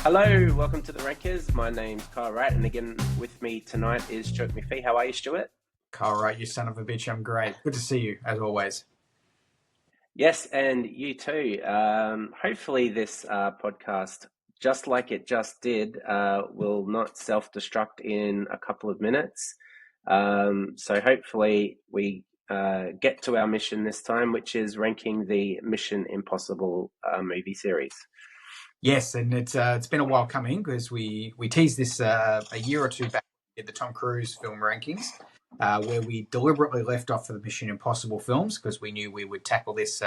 Hello, welcome to the Rankers. My name's Wright, and again with me tonight is Stuart McPhee. How are you, Stuart? Carl, right, you son of a bitch. I'm great. Good to see you, as always. Yes, and you too. Hopefully, this podcast, just like it just did, will not self-destruct in a couple of minutes. So hopefully, we get to our mission this time, which is ranking the Mission Impossible movie series. Yes, and it's been a while coming because we teased this a year or two back in the Tom Cruise film rankings, where we deliberately left off for the Mission Impossible films because we knew we would tackle this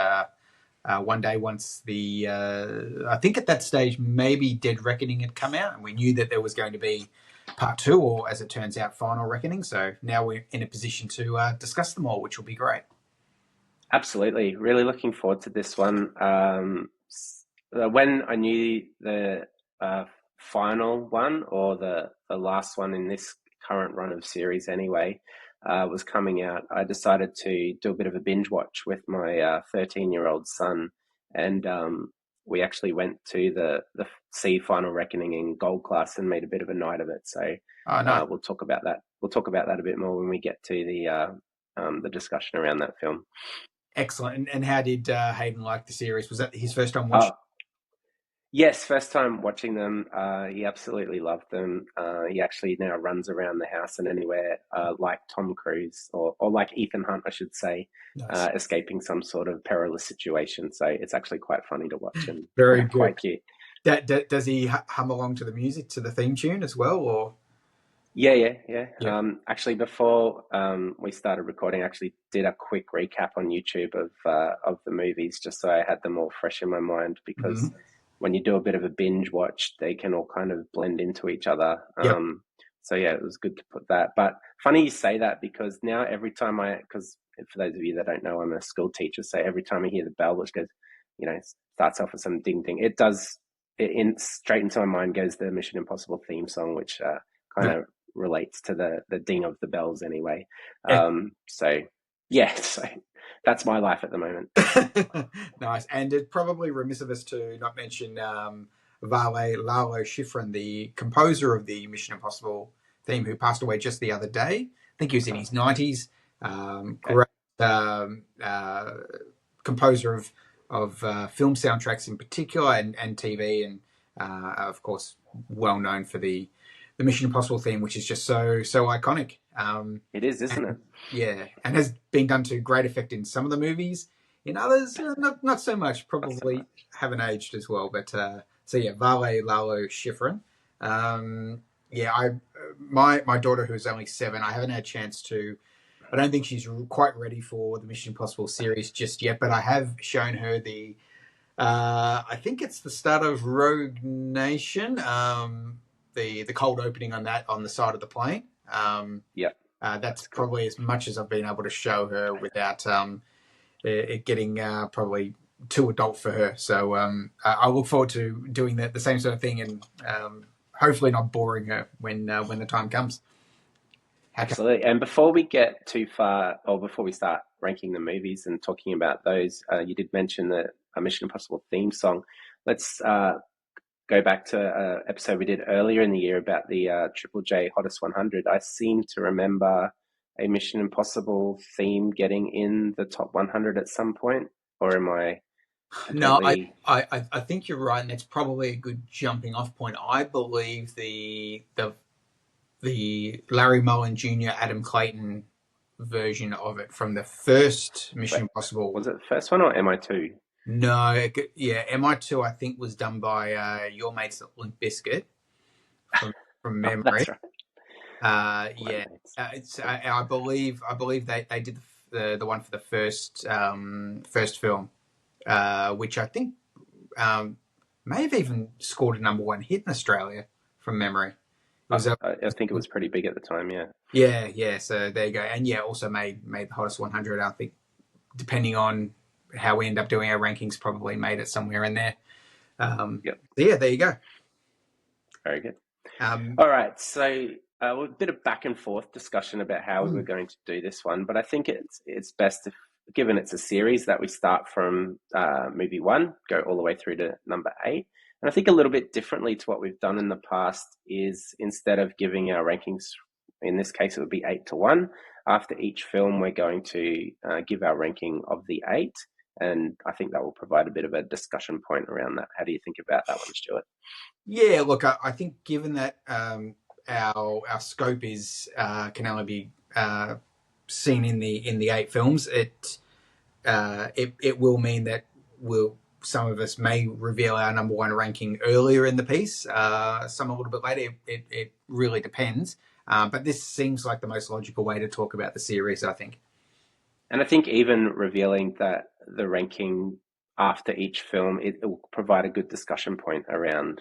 one day once the I think at that stage maybe Dead Reckoning had come out, and we knew that there was going to be part two, or as it turns out, Final Reckoning. So now we're in a position to discuss them all, which will be great. Absolutely. Really looking forward to this one. When I knew the final one, or the last one in this current run of series anyway, was coming out, I decided to do a bit of a binge watch with my 13-year-old son. And we actually went to the see Final Reckoning in gold class and made a bit of a night of it. So Oh no, we'll talk about that. We'll talk about that a bit more when we get to the discussion around that film. excellent. And how did Hayden like the series? Was that his first time watching? Oh, yes, first time watching them. He absolutely loved them. He actually now runs around the house and anywhere like Tom Cruise or like Ethan Hunt, I should say, Nice. escaping some sort of perilous situation. So it's actually quite funny to watch and Very good. quite cute. Does he hum along to the music, to the theme tune as well, or? Yeah. Yeah. Actually, before we started recording, I actually did a quick recap on YouTube of the movies, just so I had them all fresh in my mind. Because Mhm. when you do a bit of a binge watch, they can all kind of blend into each other. Yep. So yeah, it was good to put that. But funny you say that, because now every time because for those of you that don't know, I'm a school teacher, so every time I hear the bell, which goes, starts off with some ding ding, it does. Straight into my mind goes the Mission Impossible theme song, which kind of relates to the ding of the bells anyway. Yeah. So yeah, so that's my life at the moment. Nice. And it's probably remiss of us to not mention Vale Lalo Schifrin, the composer of the Mission Impossible theme, who passed away just the other day. I think he was in his 90s. Okay. Great composer of film soundtracks in particular, and TV, and of course well known for the Mission Impossible theme, which is just so iconic. It is, isn't And it? yeah, and has been done to great effect in some of the movies. In others, not so much. Not so Probably much. haven't aged as well. But so yeah, Vale Lalo Schifrin. Yeah, my daughter, who's only 7, I haven't had a chance to. I don't think she's quite ready for the Mission Impossible series just yet, but I have shown her the. I think it's the start of Rogue Nation. The cold opening on that on the side of the plane. Yeah, That's that's cool. probably as much as I've been able to show her without it getting probably too adult for her. So I look forward to doing the same sort of thing, and hopefully not boring her when the time comes. Okay. Absolutely. And before we get too far, or before we start ranking the movies and talking about those, you did mention the Mission Impossible theme song. Let's go back to an episode we did earlier in the year about the Triple J Hottest 100. I seem to remember a Mission Impossible theme getting in the top 100 at some point, or am I No, completely? I think you're right, and it's probably a good jumping off point. I believe the Larry Mullen Jr. Adam Clayton version of it from the first Wait, Mission was Impossible. it the first one or MI2? No, yeah, MI2 I think was done by your mates at Limp Bizkit from Oh, memory. that's right. Yeah, Culminates. I believe they did the one for the first film, which I think may have even scored a #1 hit in Australia from memory. It was a I think it was pretty big at the time. Yeah. yeah. So there you go, and yeah, also made the hottest 100. I think depending on how we end up doing our rankings, probably made it somewhere in there. Yep. So yeah, there you go. Very good. Um, All right, so a bit of back and forth discussion about how we were mm, going to do this one, but I think it's best if, given it's a series, that we start from movie one, go all the way through to number 8, And I think a little bit differently to what we've done in the past is instead of giving our rankings, in this case, it would be 8-1. After each film, we're going to give our ranking of the 8. And I think that will provide a bit of a discussion point around that. How do you think about that one, Stuart? Yeah, look, I think given that our scope is can only be seen in the 8 films, it will mean that some of us may reveal our number one ranking earlier in the piece, some a little bit later. It really depends. But this seems like the most logical way to talk about the series, I think. And I think even revealing that the ranking after each film, it will provide a good discussion point around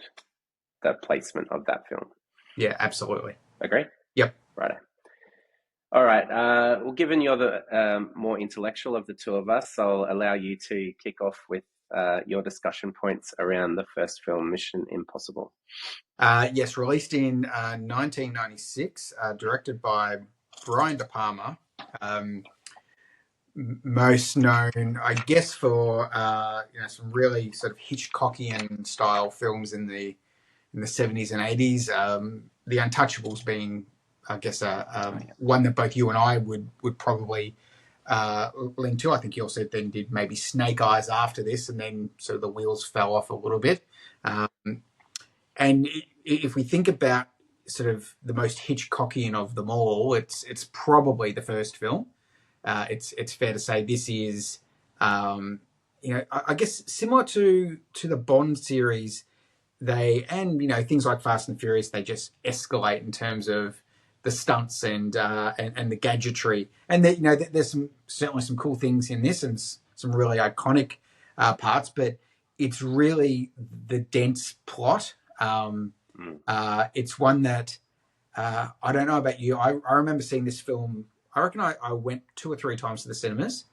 the placement of that film. Yeah, absolutely. Agree? Yep. Right. All right. Well, given you're the more intellectual of the two of us, I'll allow you to kick off with your discussion points around the first film, Mission Impossible. Yes, released in 1996, directed by Brian De Palma. Most known, I guess, for some really sort of Hitchcockian style films in the 70s and 80s. The Untouchables being, I guess, one that both you and I would probably link to. I think he also then did maybe Snake Eyes after this, and then sort of the wheels fell off a little bit. And if we think about sort of the most Hitchcockian of them all, it's probably the first film. It's fair to say this is, I guess similar to the Bond series. Things like Fast and Furious, they just escalate in terms of the stunts and the gadgetry, and there's certainly some cool things in this and some really iconic parts, but it's really the dense plot. It's one that I don't know about you. I remember seeing this film. I reckon I went 2 or 3 times to the cinemas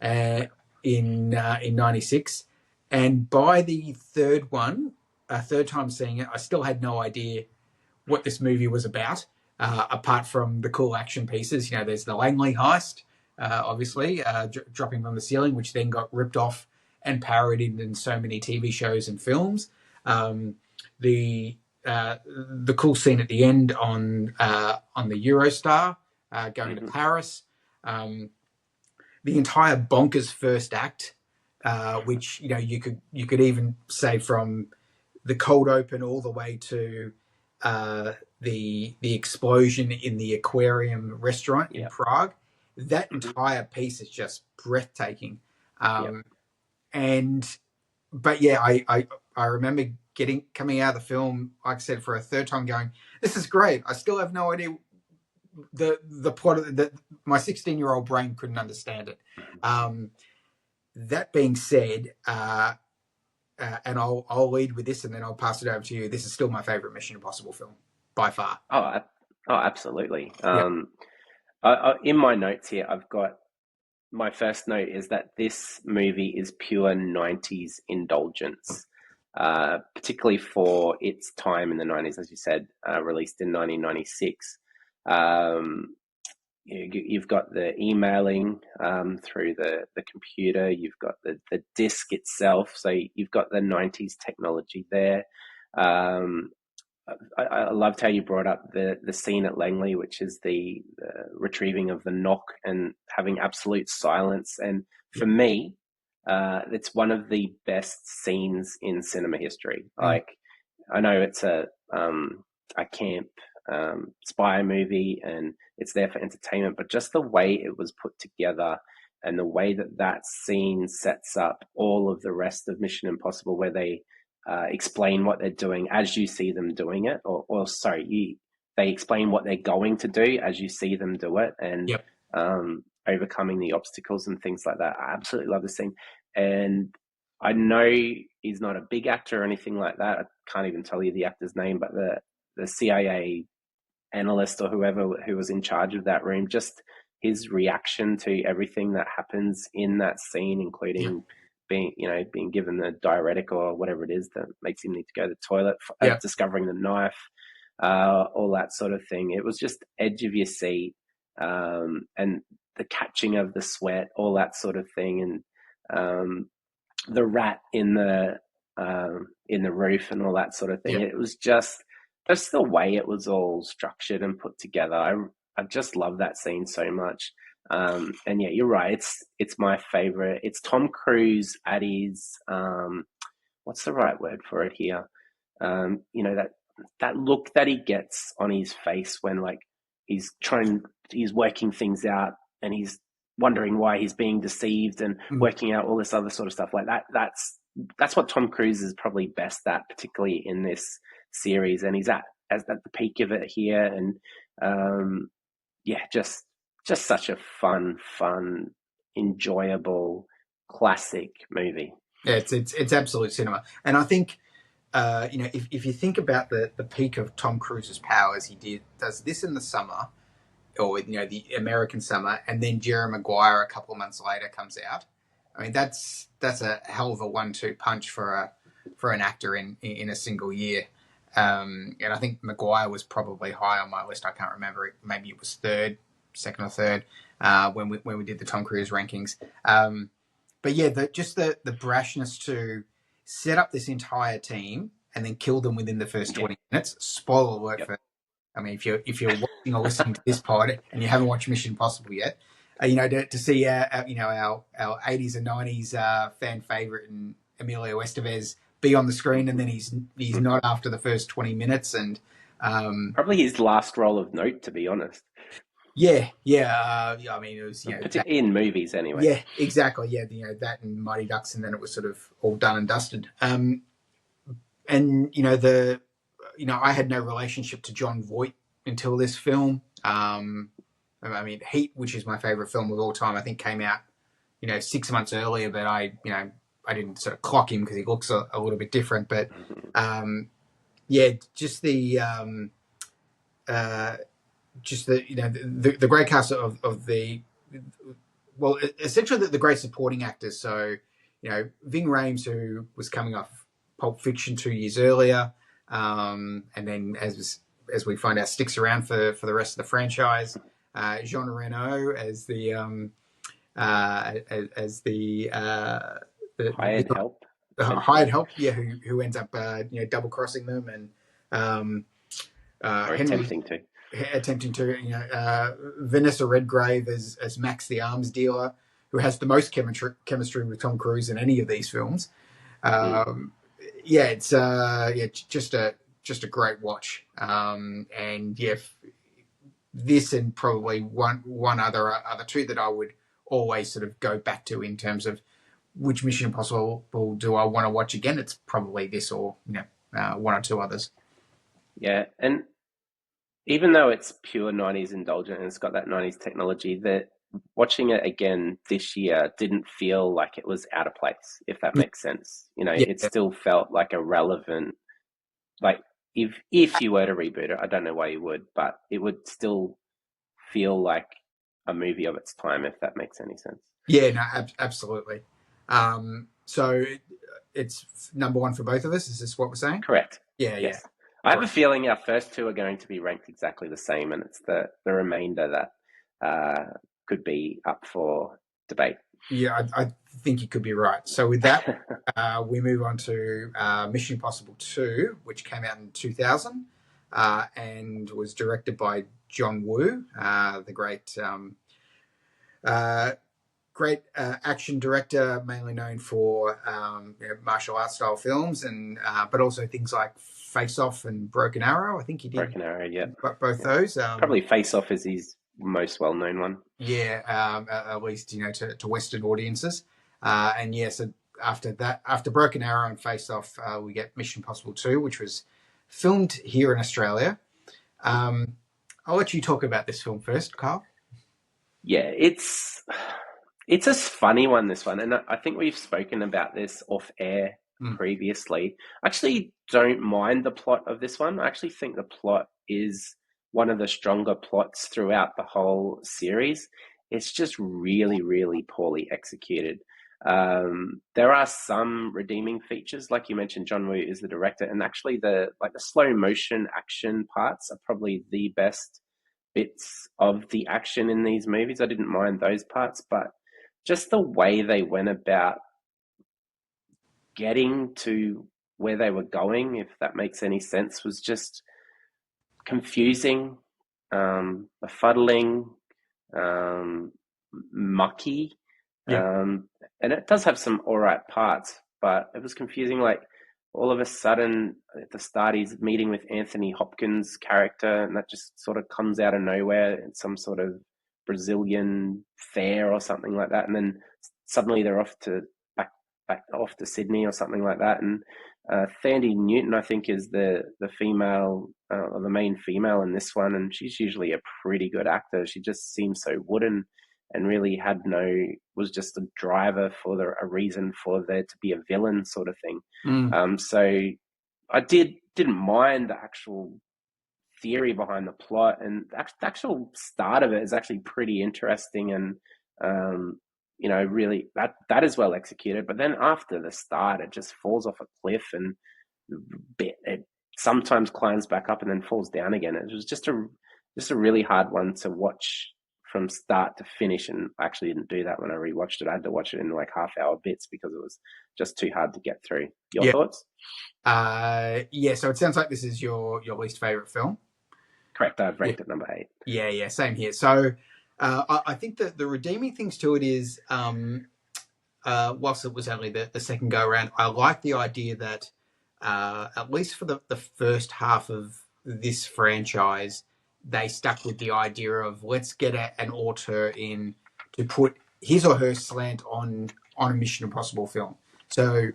in '96, and by the third time seeing it, I still had no idea what this movie was about, apart from the cool action pieces. There's the Langley heist, obviously, dropping from the ceiling, which then got ripped off and parodied in so many TV shows and films. The cool scene at the end on the Eurostar going to Paris. The entire bonkers first act, which you could even say from the cold open all the way to the explosion in the aquarium restaurant in Prague. That entire piece is just breathtaking. But yeah, I remember coming out of the film, like I said, for a third time, going, "This is great." I still have no idea the plot of that. My 16-year-old brain couldn't understand it. That being said, and I'll lead with this, and then I'll pass it over to you. This is still my favorite Mission Impossible film by far. Oh, absolutely. In my notes here, I've got my first note is that this movie is pure 90s indulgence, particularly for its time in the 90s, as you said, released in 1996. You've got the emailing through the computer, you've got the disc itself, so you've got the 90s technology there. I loved how you brought up the scene at Langley, which is the retrieving of the knock and having absolute silence. And for me, it's one of the best scenes in cinema history. Like, I know it's a camp spy movie and it's there for entertainment, but just the way it was put together and the way that scene sets up all of the rest of Mission Impossible, where they explain what they're doing as you see them doing it, they explain what they're going to do as you see them do it, and overcoming the obstacles and things like that. I absolutely love the scene. And I know he's not a big actor or anything like that. I can't even tell you the actor's name, but the CIA analyst or whoever who was in charge of that room, just his reaction to everything that happens in that scene, including being given the diuretic or whatever it is that makes him need to go to the toilet, discovering the knife, all that sort of thing. It was just edge of your seat, and the catching of the sweat, all that sort of thing. And the rat in the in the roof and all that sort of thing. Yeah. It was just the way it was all structured and put together. I just love that scene so much. And yeah, you're right. It's my favorite. It's Tom Cruise at his what's the right word for it here? That look that he gets on his face when like he's working things out and he's wondering why he's being deceived and Mm. working out all this other sort of stuff like that. That's what Tom Cruise is probably best at, particularly in this series, and he's at the peak of it here. And yeah, just such a fun, enjoyable, classic movie. Yeah, it's absolute cinema, and I think if you think about the peak of Tom Cruise's powers, does this in the summer, or the American summer, and then Jerry Maguire a couple of months later comes out. I mean, that's a hell of a 1-2 punch for an actor in a single year. And I think Maguire was probably high on my list. I can't remember. Maybe it was second or third, when we did the Tom Cruise rankings. But yeah, just the brashness to set up this entire team and then kill them within the first 20 minutes. Spoiler alert Yep. for. I mean, if you're watching or listening to this pod and you haven't watched Mission Impossible yet, to see our 80s and 90s fan favorite and Emilio Estevez be on the screen, and then he's not after the first 20 minutes, and Probably his last role of note, to be honest. yeah. I mean, it was Particularly in movies, anyway. yeah, exactly, yeah, that and Mighty Ducks, and then it was sort of all done and dusted. And I had no relationship to John Voight until this film. I mean, Heat, which is my favorite film of all time, I think came out 6 months earlier, but I didn't sort of clock him because he looks a little bit different. But yeah, just the the great cast of the essentially the great supporting actors. So Ving Rhames, who was coming off Pulp Fiction 2 years earlier, and then as we find out sticks around for the rest of the franchise. Jean Reno as the Hired help. hired help, yeah, who ends up double crossing them, and Or Henry attempting to Vanessa Redgrave as Max the arms dealer, who has the most chemistry with Tom Cruise in any of these films. Yeah, it's just a great watch, and yeah, this and probably one other two that I would always sort of go back to in terms of which Mission Impossible do I want to watch again. It's probably this or one or two others. Yeah, and even though it's pure 90s indulgent and it's got that 90s technology, that watching it again this year didn't feel like it was out of place, if that makes sense. Yeah. It still felt like a relevant, like if you were to reboot it, I don't know why you would, but it would still feel like a movie of its time, if that makes any sense. Yeah, no, absolutely. So it's number one for both of us. Is this what we're saying? Correct. Yeah, yes. Yeah. I have a feeling our first two are going to be ranked exactly the same, and it's the remainder that could be up for debate. Yeah, I think you could be right. So with that, we move on to Mission Impossible 2, which came out in 2000 and was directed by John Woo, the great action director, mainly known for martial arts style films, and but also things like Face Off and Broken Arrow. I think he did Broken Arrow, yeah. Both those. Probably Face Off is his most well known one. Yeah, at least to Western audiences. And yeah, so after Broken Arrow and Face Off, we get Mission Impossible 2, which was filmed here in Australia. I'll let you talk about this film first, Carl. Yeah, it's a funny one, this one, and I think we've spoken about this off air previously. I actually don't mind the plot of this one. I actually think the plot is one of the stronger plots throughout the whole series. It's just really, really poorly executed. There are some redeeming features, like you mentioned. John Woo is the director, and actually the slow motion action parts are probably the best bits of the action in these movies. I didn't mind those parts, but just the way they went about getting to where they were going, if that makes any sense, was just confusing, befuddling, um, mucky, Yeah. and it does have some all right parts, but it was confusing. Like all of a sudden, at the start, he's meeting with Anthony Hopkins' character, and that just sort of comes out of nowhere in some sort of Brazilian fair or something like that, and then suddenly they're off to back off to Sydney or something like that, and Thandie Newton, I think, is the female, or the main female in this one, and she's usually a pretty good actor. She just seems so wooden, and really was just a driver for a reason for there to be a villain sort of thing. Mm. So I didn't mind the actual theory behind the plot, and the actual start of it is actually pretty interesting, and really that is well executed. But then after the start, it just falls off a cliff, and it sometimes climbs back up and then falls down again. It was just a really hard one to watch from start to finish, and I actually didn't do that when I rewatched it. I had to watch it in like half-hour bits because it was just too hard to get through. Your Yeah. thoughts? Yeah. So it sounds like this is your least favorite film. Correct. I've Yeah. ranked it number 8. Yeah. Same here. So I think that the redeeming things to it is, whilst it was only the second go around, I like the idea that at least for the first half of this franchise, they stuck with the idea of let's get an auteur in to put his or her slant on a Mission Impossible film. So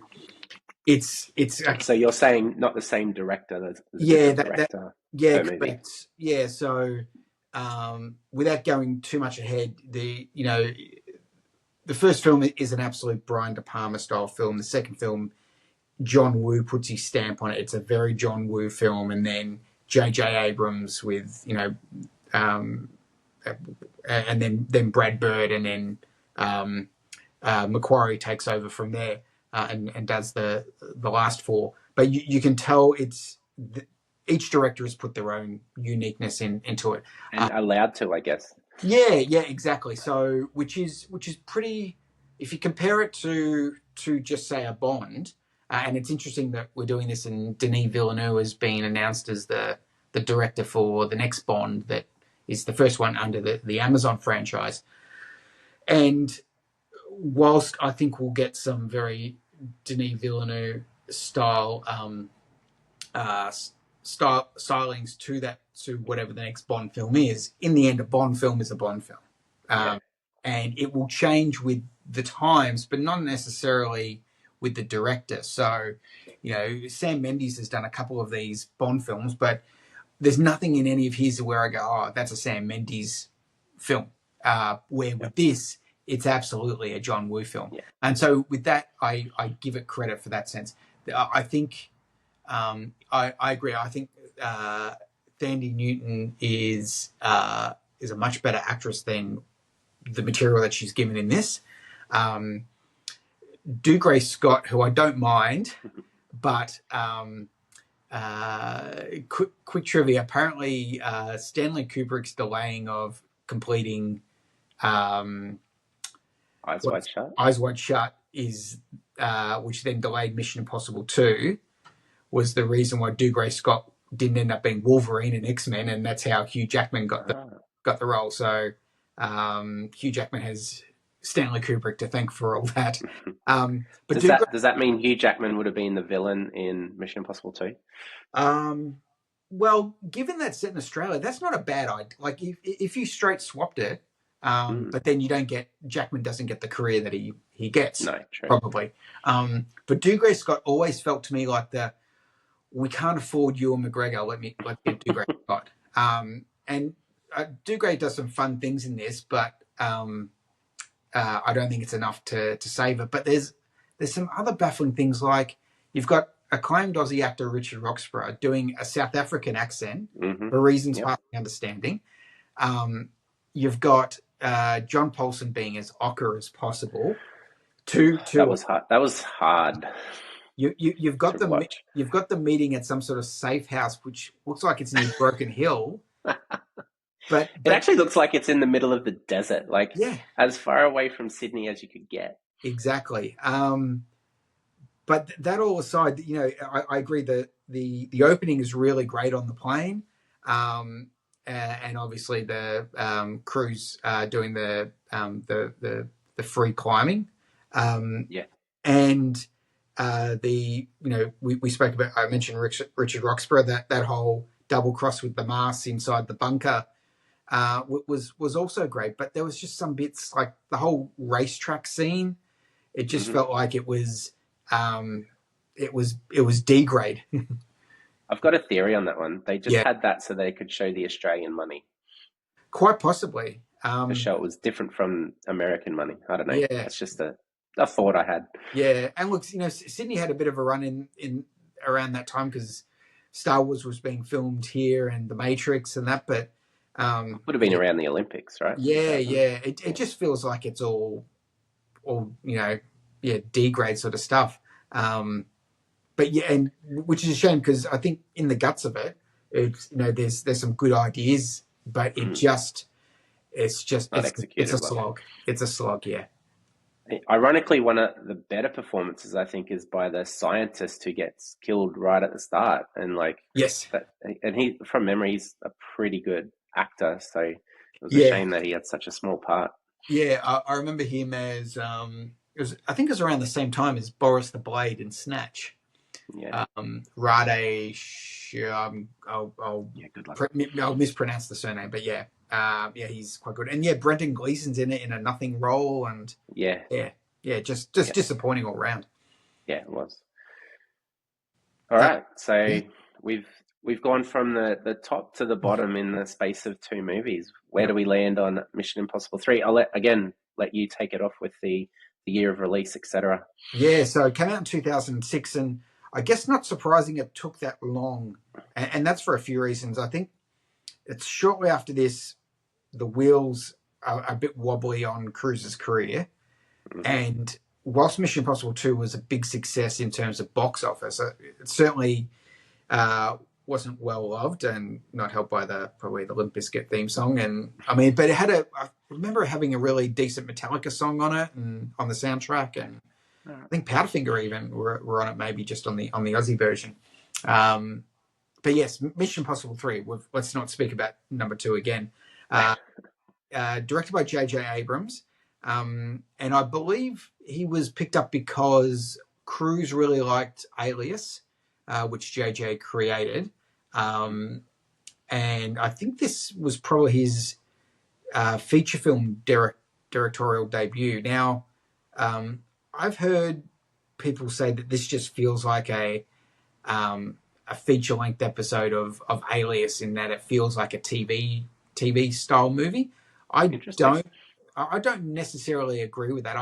it's So you're saying not the same director? There's a yeah, different director yeah, per movie. correct. Yeah, so without going too much ahead, the first film is an absolute Brian De Palma style film. The second film, John Woo puts his stamp on it. It's a very John Woo film, and then J.J. Abrams with and then Brad Bird, and then Macquarie takes over from there, and does the last 4. But you can tell each director has put their own uniqueness into it, and allowed to, I guess. Yeah, exactly. So which is pretty. If you compare it to just say a Bond, and it's interesting that we're doing this, and Denis Villeneuve has been announced as the director for the next Bond, that is the first one under the Amazon franchise. And whilst I think we'll get some very Denis Villeneuve style stylings to whatever the next Bond film is, in the end, a Bond film is a Bond film. And it will change with the times, but not necessarily with the director. So, Sam Mendes has done a couple of these Bond films, but there's nothing in any of his where I go, oh, that's a Sam Mendes film. Where with this, it's absolutely a John Woo film. Yeah. And so with that, I give it credit for that sense. I think I agree. I think Thandie Newton is a much better actress than the material that she's given in this. Dougray Scott, who I don't mind, but quick trivia. Apparently, Stanley Kubrick's delaying of completing Eyes Wide Shut. Eyes Wide Shut is, which then delayed Mission Impossible 2, was the reason why Dougray Scott didn't end up being Wolverine in X-Men, and that's how Hugh Jackman got the role. So Hugh Jackman has Stanley Kubrick to thank for all that. But does that mean Hugh Jackman would have been the villain in Mission Impossible 2? Well, given that's set in Australia, that's not a bad idea. Like if you straight swapped it, but then Jackman doesn't get the career that he gets. No, true. Probably. But Dougray Scott always felt to me like we can't afford Ewan McGregor. Let's get Dougray Scott. And Dougray does some fun things in this, but I don't think it's enough to save it. But there's some other baffling things, like you've got acclaimed Aussie actor Richard Roxburgh doing a South African accent for reasons past understanding. You've got John Paulson being as ochre as possible. That was hard. That was hard. You've got the meeting at some sort of safe house, which looks like it's near Broken Hill. But it actually looks like it's in the middle of the desert, as far away from Sydney as you could get. Exactly. but that all aside, I agree that the opening is really great on the plane, and obviously the crews doing the free climbing, Yeah. and we spoke about. I mentioned Richard Roxburgh, that whole double cross with the mask inside the bunker was also great. But there was just some bits like the whole racetrack scene. It just Hmm. felt like it was D grade. I've got a theory on that one. They just Yeah, had that so they could show the Australian money, quite possibly. to show it was different from American money. I don't know. Yeah, That's just a thought I had. yeah, and look, Sydney had a bit of a run in around that time because Star Wars was being filmed here and The Matrix and that, but Would have been around the Olympics, right? yeah, 2000. yeah, it Yeah. just feels like it's all yeah, D grade sort of stuff. But yeah, and which is a shame because I think in the guts of it, it's there's some good ideas, but Mm. Not it's a executed well. slog. It's a slog, yeah. Ironically, one of the better performances I think is by the scientist who gets killed right at the start, and like Yes, that. And he, from memory, he's a pretty good actor. So it was a yeah, shame that he had such a small part. yeah. I remember him as I think it was around the same time as Boris the Blade in Snatch. Yeah, Rade, yeah. Good luck. I'll mispronounce the surname, but yeah, yeah, he's quite good. And yeah, Brendan Gleeson's in it in a nothing role, and Yeah, yeah, yeah, just yeah, disappointing all round. yeah. It was. All Uh, right. So yeah, we've we've gone from the top to the bottom in the space of two movies. Where yeah, do we land on Mission Impossible 3? I'll let you take it off with the year of release, etc. yeah. So it came out in 2006, and I guess not surprising it took that long, and that's for a few reasons. I think it's shortly after this the wheels are a bit wobbly on Cruise's career. Hmm. And whilst Mission Impossible 2 was a big success in terms of box office, it certainly wasn't well loved and not helped by probably the Limp Bizkit theme song. And I mean, but I remember having a really decent Metallica song on it and on the soundtrack. And I think Powderfinger even were on it, maybe just on the Aussie version. Um, but yes, Mission Impossible 3, let's not speak about number 2 again. Uh, Directed by J.J. Abrams. And I believe he was picked up because Cruise really liked Alias, which J.J. created. Um, and I think this was probably his feature film directorial debut. Now, I've heard people say that this just feels like a feature length episode of Alias in that it feels like a TV style movie. I Interesting. don't I don't necessarily agree with that.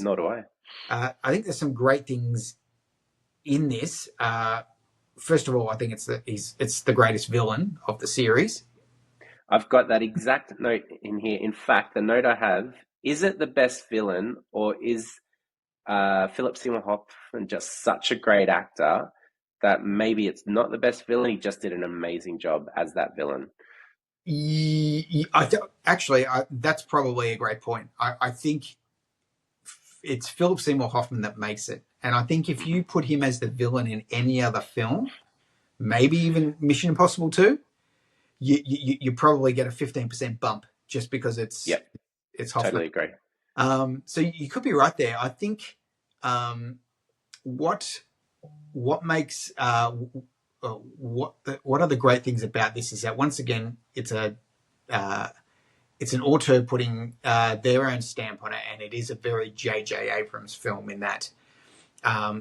Nor do I. I think there's some great things in this. First of all, I think it's the greatest villain of the series. I've got that exact note in here. In fact, the note I have, is it the best villain, or is Philip Seymour Hoffman just such a great actor that maybe it's not the best villain? He just did an amazing job as that villain. Actually, that's probably a great point. I think it's Philip Seymour Hoffman that makes it, and I think if you Hmm. put him as the villain in any other film, maybe even Mission Impossible 2, you probably get a 15% bump just because Yep, it's Hoffman. totally agree. So you could be right there. I think um, what what makes what are the great things about this is that once again uh, it's an auteur putting their own stamp on it, and it is a very J.J. Abrams film in that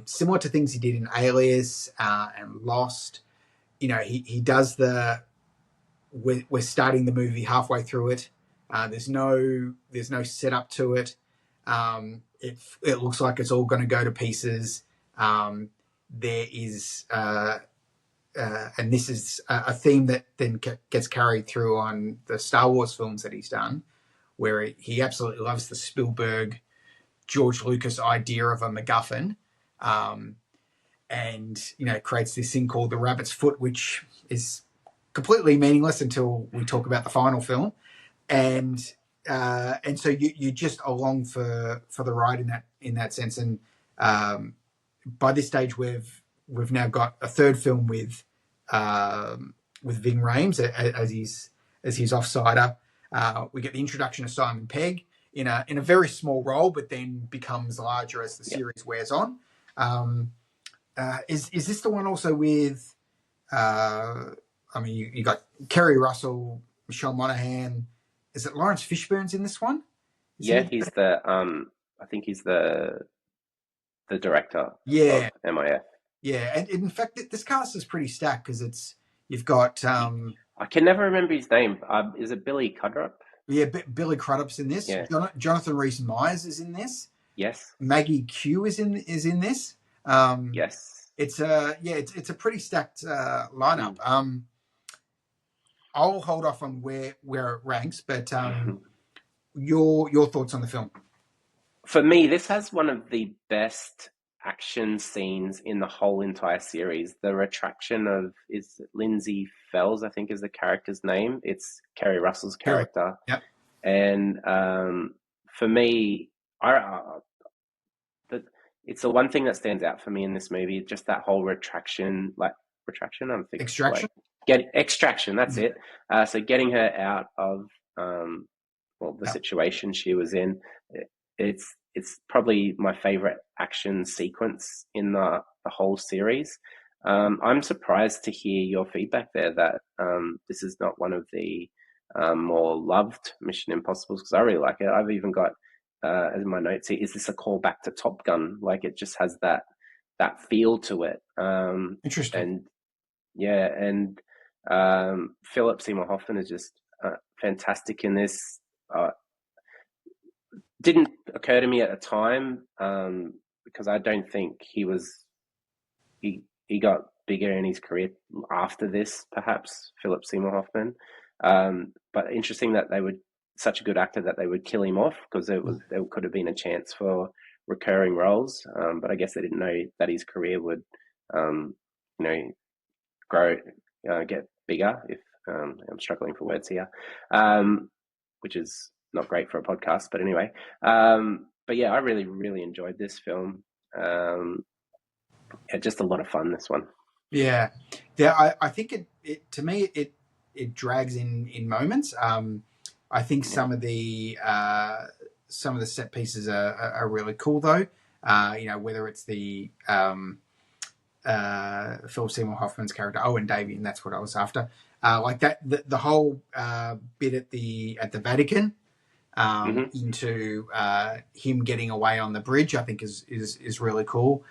similar to things he did in Alias and Lost. He does we're starting the movie halfway through it. There's no setup to it. It looks like it's all going to go to pieces. There is, and this is a theme that then gets carried through on the Star Wars films that he's done, where he absolutely loves the Spielberg, George Lucas idea of a MacGuffin, um, and creates this thing called the Rabbit's Foot, which is completely meaningless until we talk about the final film, and so you're just along for the ride in that sense, and by this stage, we've now got a third film with Ving Rhames as his offsider. We get the introduction of Simon Pegg in a very small role, but then becomes larger as the series wears on. Is this the one also with? I mean, you got Kerry Russell, Michelle Monaghan. Is it Lawrence Fishburne's in this one? He's the I think he's the director of MIF. Yeah, and in fact, this cast is pretty stacked because you've got. I can never remember his name. Is it Billy Crudup? Yeah, Billy Crudup's in this. Yeah. Jonathan Rhys-Meyers is in this. Yes. Maggie Q is in this. Yes. It's a pretty stacked lineup. I'll hold off on where it ranks, but your thoughts on the film? For me, this has one of the best action scenes in the whole entire series. The retraction of Lindsay Fells, I think is the character's name. It's Kerry Russell's character. Yep. And for me, it's the one thing that stands out for me in this movie. Just that whole retraction. I'm thinking extraction. Extraction. That's it. So getting her out of the situation she was in. It's probably my favorite action sequence in the whole series. I'm surprised to hear your feedback there that this is not one of the more loved Mission Impossibles, because I really like it. I've even got as in my notes here, is this a callback to Top Gun? Like, it just has that feel to it. Interesting. And Philip Seymour Hoffman is just fantastic in this. Didn't occur to me at the time because I don't think he got bigger in his career after this, perhaps, Philip Seymour Hoffman. But interesting that they would, such a good actor, that they would kill him off, because there could have been a chance for recurring roles. But I guess they didn't know that his career would, grow, get bigger. If I'm struggling for words here, which is not great for a podcast, but anyway. But yeah, I really, really enjoyed this film. Just a lot of fun, this one. Yeah. I think it to me it drags in moments. I think some of the set pieces are really cool though. Whether it's the Philip Seymour Hoffman's character Owen Davian, that's what I was after. Like that, the whole bit at the Vatican. Into him getting away on the bridge, I think is really cool.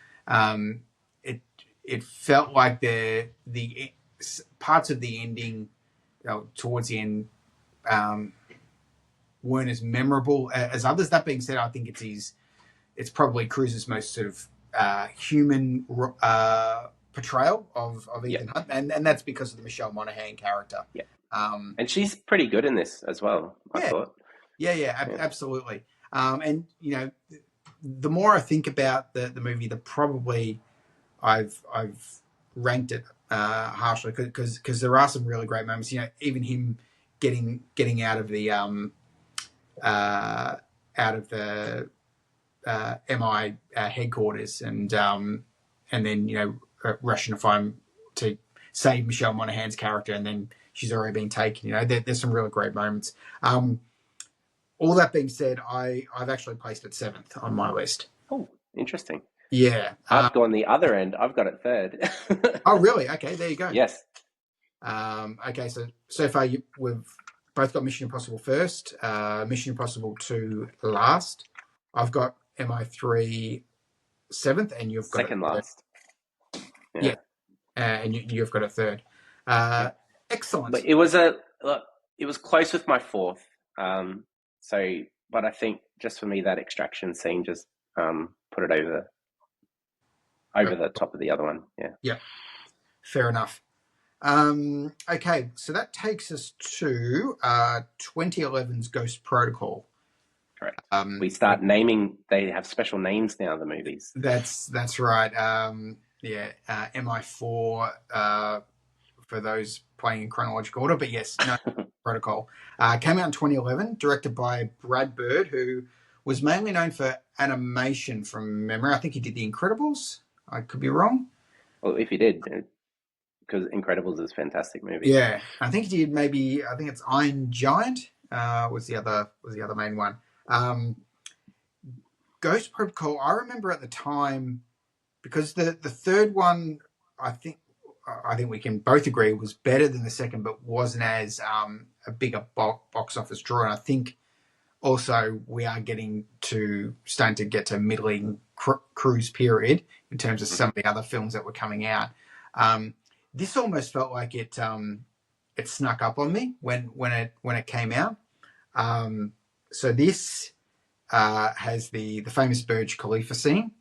It felt like the parts of the ending towards the end weren't as memorable as others. That being said, I think it's probably Cruise's most sort of human portrayal of Ethan Hunt, and that's because of the Michelle Monaghan character. Yeah, and she's pretty good in this as well, I thought. Yeah, absolutely. And the more I think about the movie, the probably I've ranked it harshly because there are some really great moments. Even him getting out of the MI headquarters and then rushing to save Michelle Monaghan's character, and then she's already been taken. There's some really great moments. All that being said, I've actually placed it 7th on my list. Oh, interesting. Yeah. I've gone the other end. I've got it 3rd. Oh, really? Okay, there you go. Yes. Okay, so far we've both got Mission Impossible first, Mission Impossible 2 last. I've got MI3 7th, and you've got second last. Yeah. And you've got a 3rd. Excellent. But it was close with my 4th. But I think just for me, that extraction scene just put it over the top of the other one. Yeah. Yeah. Fair enough. Okay, so that takes us to 2011's Ghost Protocol. Correct. We start naming. They have special names now, the movies. That's right. MI4 for those playing in chronological order, but yes, no. Protocol came out in 2011, directed by Brad Bird, who was mainly known for animation from memory. I think he did The Incredibles. I could be wrong. Well, if you did, because Incredibles is a fantastic movie. Yeah, I think he did. Maybe I think it's Iron Giant. Was the other main one. Um, Ghost Protocol. I remember at the time because the third one, I think I think we can both agree was better than the second, but wasn't as a bigger box office draw. And I think also we are starting to get to middling cruise period in terms of some of the other films that were coming out. This almost felt like it snuck up on me when it came out. So this has the famous Burj Khalifa scene.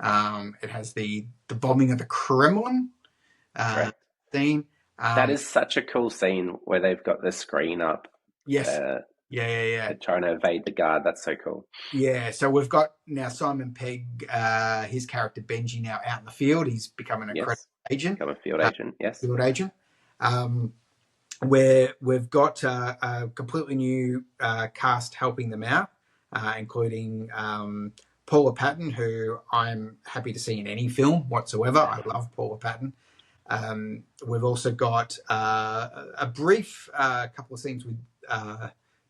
It has the bombing of the Kremlin Correct. scene. That is such a cool scene where they've got the screen up. Yes. Uh, Yeah. they're trying to evade the guard. That's so cool. Yeah, so we've got now Simon Pegg, his character Benji, now out in the field. He's becoming a credit Yes. agent, Become a field agent. Yes. field agent. Where we've got a completely new cast helping them out, including Paula Patton, who I'm happy to see in any film whatsoever. I love Paula Patton. We've also got a brief couple of scenes with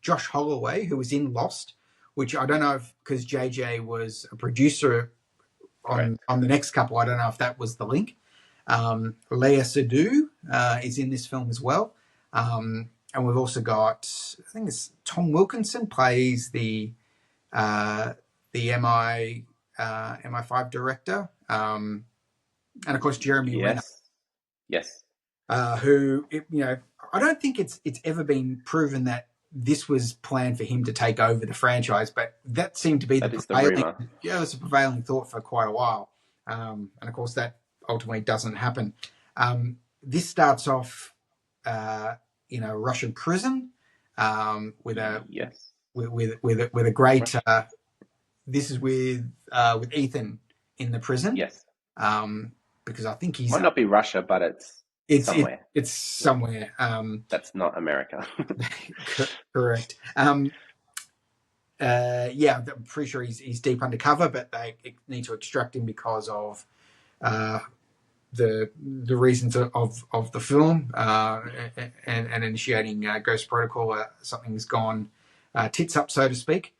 Josh Holloway, who was in Lost, which I don't know if, because JJ was a producer on the next couple, I don't know if that was the link. Leia Sadu is in this film as well. And we've also got, I think it's Tom Wilkinson plays the MI5 director. And of course, Jeremy Renner. Yes. Who, I don't think it's ever been proven that this was planned for him to take over the franchise, but that seemed to be the prevailing thought for quite a while. And of course, that ultimately doesn't happen. This starts off in a Russian prison with a great. This is with Ethan in the prison. Yes. Because I think he's might not be Russia, but it's somewhere. It's somewhere. That's not America. Correct. I'm pretty sure he's deep undercover, but they need to extract him because of the reasons of the film and initiating Ghost Protocol. Something's gone tits up, so to speak.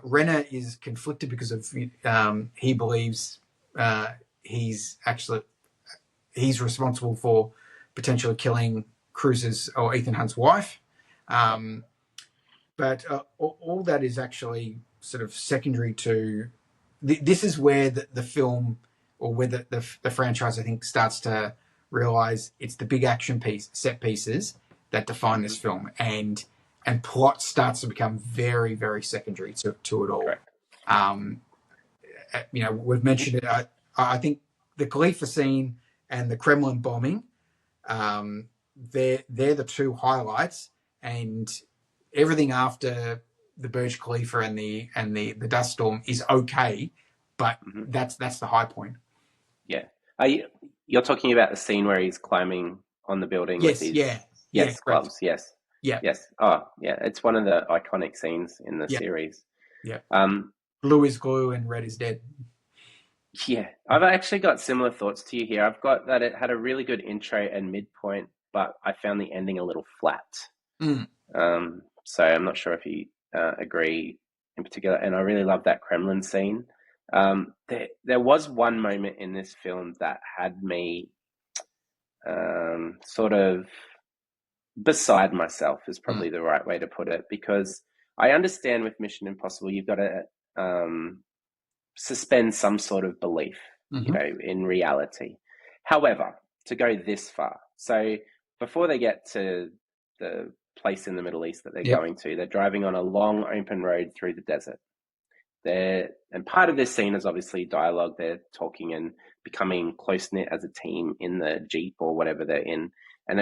Renner is conflicted because of he believes he's responsible for potentially killing Cruz's or Ethan Hunt's wife. But all that is actually sort of secondary to this is where the film or where the franchise, I think, starts to realize it's the big action set pieces that define this film, and plot starts to become very, very secondary to it all. We've mentioned it. I think the Khalifa scene and the Kremlin bombing, they're the two highlights, and everything after the Burj Khalifa and the dust storm is okay, but that's the high point. Yeah, you're talking about the scene where he's climbing on the building with his gloves. Yes. Oh, yeah. It's one of the iconic scenes in the series. Yeah. Blue is glue and red is dead. Yeah, I've actually got similar thoughts to you here. I've got that it had a really good intro and midpoint, but I found the ending a little flat. So I'm not sure if you agree in particular. And I really love that Kremlin scene. There was one moment in this film that had me sort of beside myself is probably the right way to put it, because I understand with Mission Impossible, you've got to suspend some sort of belief, in reality. However, to go this far, so before they get to the place in the Middle East that they're going to, they're driving on a long open road through the desert. And part of this scene is obviously dialogue. They're talking and becoming close-knit as a team in the Jeep or whatever they're in. And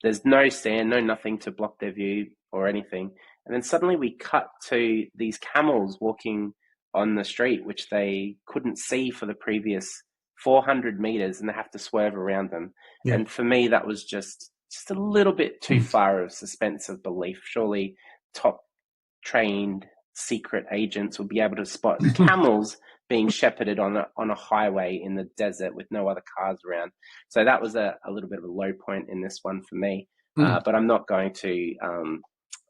there's no sand, no nothing to block their view or anything. And then suddenly we cut to these camels walking on the street, which they couldn't see for the previous 400 meters, and they have to swerve around them. Yeah. And for me, that was just a little bit too far of suspense of belief. Surely top trained secret agents would be able to spot camels being shepherded on a highway in the desert with no other cars around. So that was a little bit of a low point in this one for me. But I'm not going to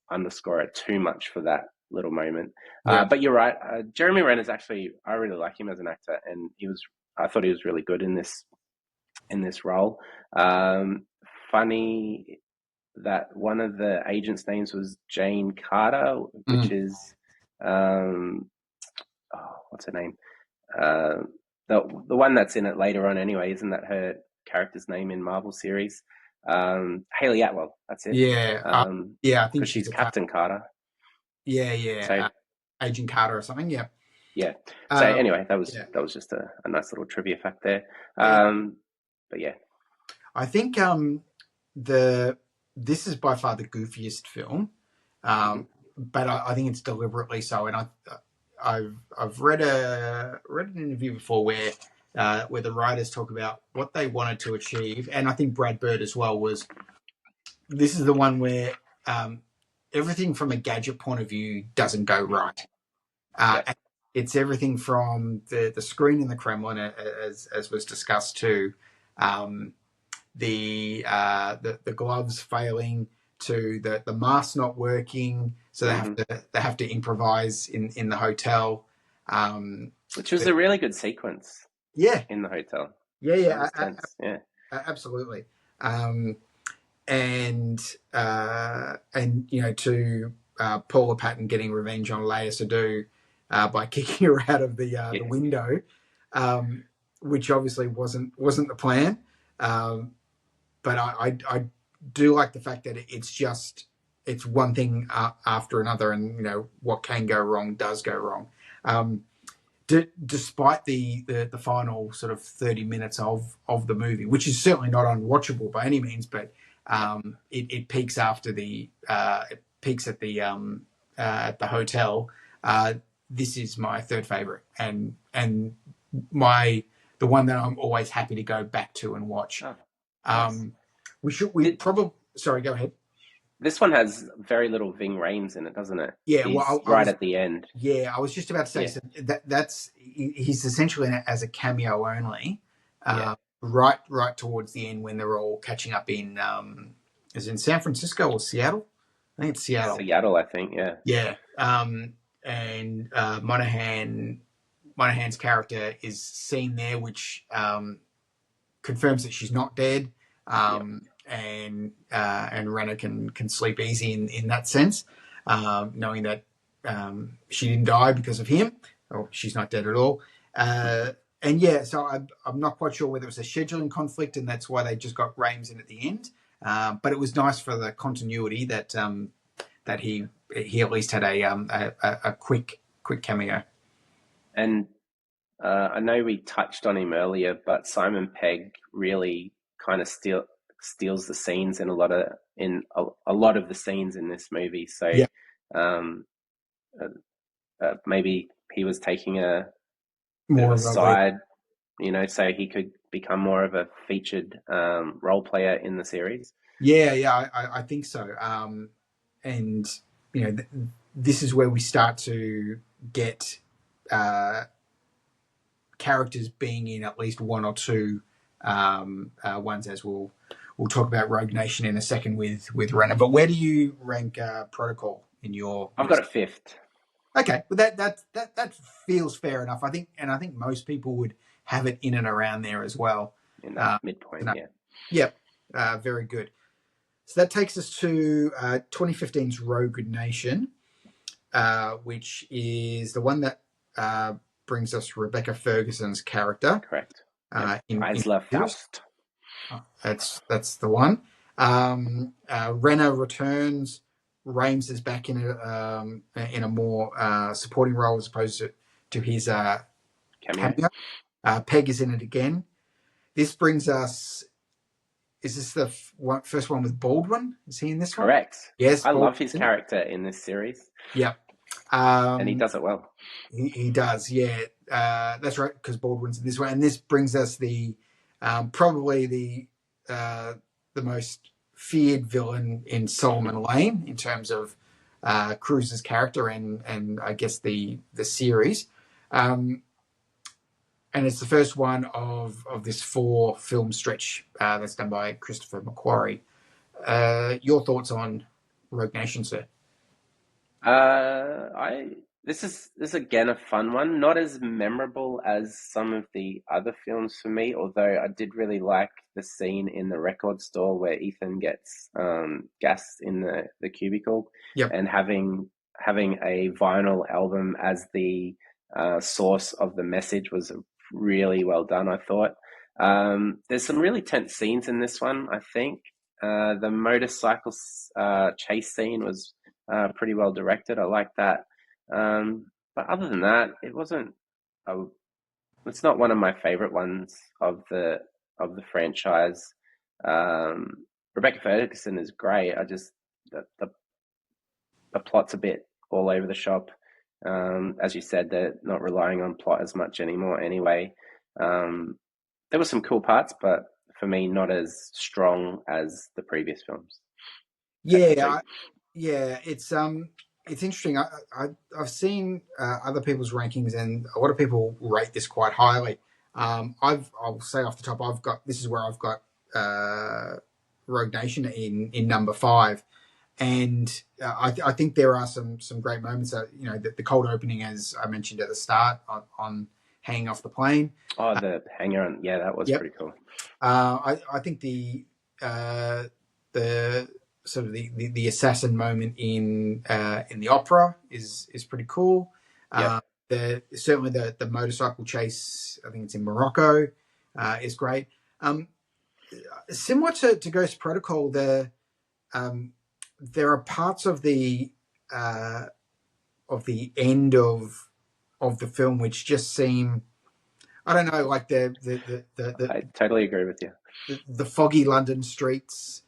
underscore it too much for that little moment. Yeah. But you're right. Jeremy Renner's actually, I really like him as an actor, and I thought he was really good in this role. Funny that one of the agents' names was Jane Carter, which is what's her name? The one that's in it later on anyway. Isn't that her character's name in Marvel series? Hayley Atwell. That's it. Yeah. Yeah, I think because she's she's a Captain Carter. Yeah, So Agent Carter or something. Yeah. yeah. So anyway, that Yeah. was just a nice little trivia fact there. Yeah. But yeah, I think this is by far the goofiest film, but I think it's deliberately so. And I've read an interview before where the writers talk about what they wanted to achieve, and I think Brad Bird as well was. This is the one where everything from a gadget point of view doesn't go right. It's everything from the screen in the Kremlin, as was discussed, to the gloves failing, to the mask not working, so they have to improvise in the hotel, which was a really good sequence. Yeah, in the hotel. Yeah, yeah, absolutely. And to Paula Patton getting revenge on Leia Sadu by kicking her out of the window, which obviously wasn't the plan. But I do like the fact that it's one thing after another, and what can go wrong does go wrong. Despite the final sort of 30 minutes of the movie, which is certainly not unwatchable by any means, but it peaks after it peaks at the hotel. This is my third favorite, and the one that I'm always happy to go back to and watch. We probably sorry, go ahead. This one has very little Ving Rhames in it, doesn't it? Yeah, right at the end. Yeah, I was just about to say, so he's essentially in it as a cameo only. Right towards the end when they're all catching up is in San Francisco or Seattle? I think it's Seattle. Seattle, I think, yeah. Yeah. And Monahan's character is seen there, which confirms that she's not dead. And Renner can sleep easy in that sense, knowing that she didn't die because of him, or she's not dead at all. So I'm not quite sure whether it was a scheduling conflict and that's why they just got Rhames in at the end. But it was nice for the continuity that he at least had a quick cameo. And I know we touched on him earlier, but Simon Pegg really kind of steals the scenes in a lot of the scenes in this movie. So maybe he was taking a bit of a side, so he could become more of a featured role player in the series. Yeah, I think so. And this is where we start to get characters being in at least one or two ones, as we'll talk about Rogue Nation in a second with Renner. But where do you rank Protocol in your? I've got it fifth. Okay, well that feels fair enough. I think most people would have it in and around there as well. In that midpoint, Yep, very good. So that takes us to 2015's Rogue Nation, which is the one that brings us Rebecca Ferguson's character. Correct. Isla Faust. That's the one. Renner returns. Rhames is back in a more supporting role as opposed to his cameo. Pegg is in it again. This brings us. Is this the first one with Baldwin? Is he in this one? Correct. Yes. I love his character in this series. Yeah. And he does it well. He does, yeah. That's right, because Baldwin's in this one. And this brings us the probably the most feared villain in Solomon Lane in terms of Cruise's character and I guess the series. and it's the first one of this 4-film stretch that's done by Christopher McQuarrie. Your thoughts on Rogue Nation, sir? I this is again a fun one, not as memorable as some of the other films for me. Although I did really like the scene in the record store where Ethan gets gassed in the cubicle, Yep. and having a vinyl album as the source of the message was really well done, I thought. There's some really tense scenes in this one, I think. The motorcycle chase scene was pretty well directed. I like that. But other than that, it wasn't. A, it's not one of my favorite ones of the franchise. Rebecca Ferguson is great. I just the plot's a bit all over the shop. As you said, they're not relying on plot as much anymore. Anyway, there were some cool parts, but for me, not as strong as the previous films. Technically, Yeah, it's interesting. I've seen other people's rankings, and a lot of people rate this quite highly. I'll say off the top, this is where I've got Rogue Nation in number 5, and I think there are some great moments. The cold opening, as I mentioned at the start, on hanging off the plane. Oh, the hanger on, yeah, that was Yep. pretty cool. I think the sort of the assassin moment in the opera is pretty cool. Yep. Certainly the motorcycle chase, I think it's in Morocco, is great. Similar to Ghost Protocol, there are parts of the end of the film which just seem, I don't know, like I totally agree with you. The foggy London streets.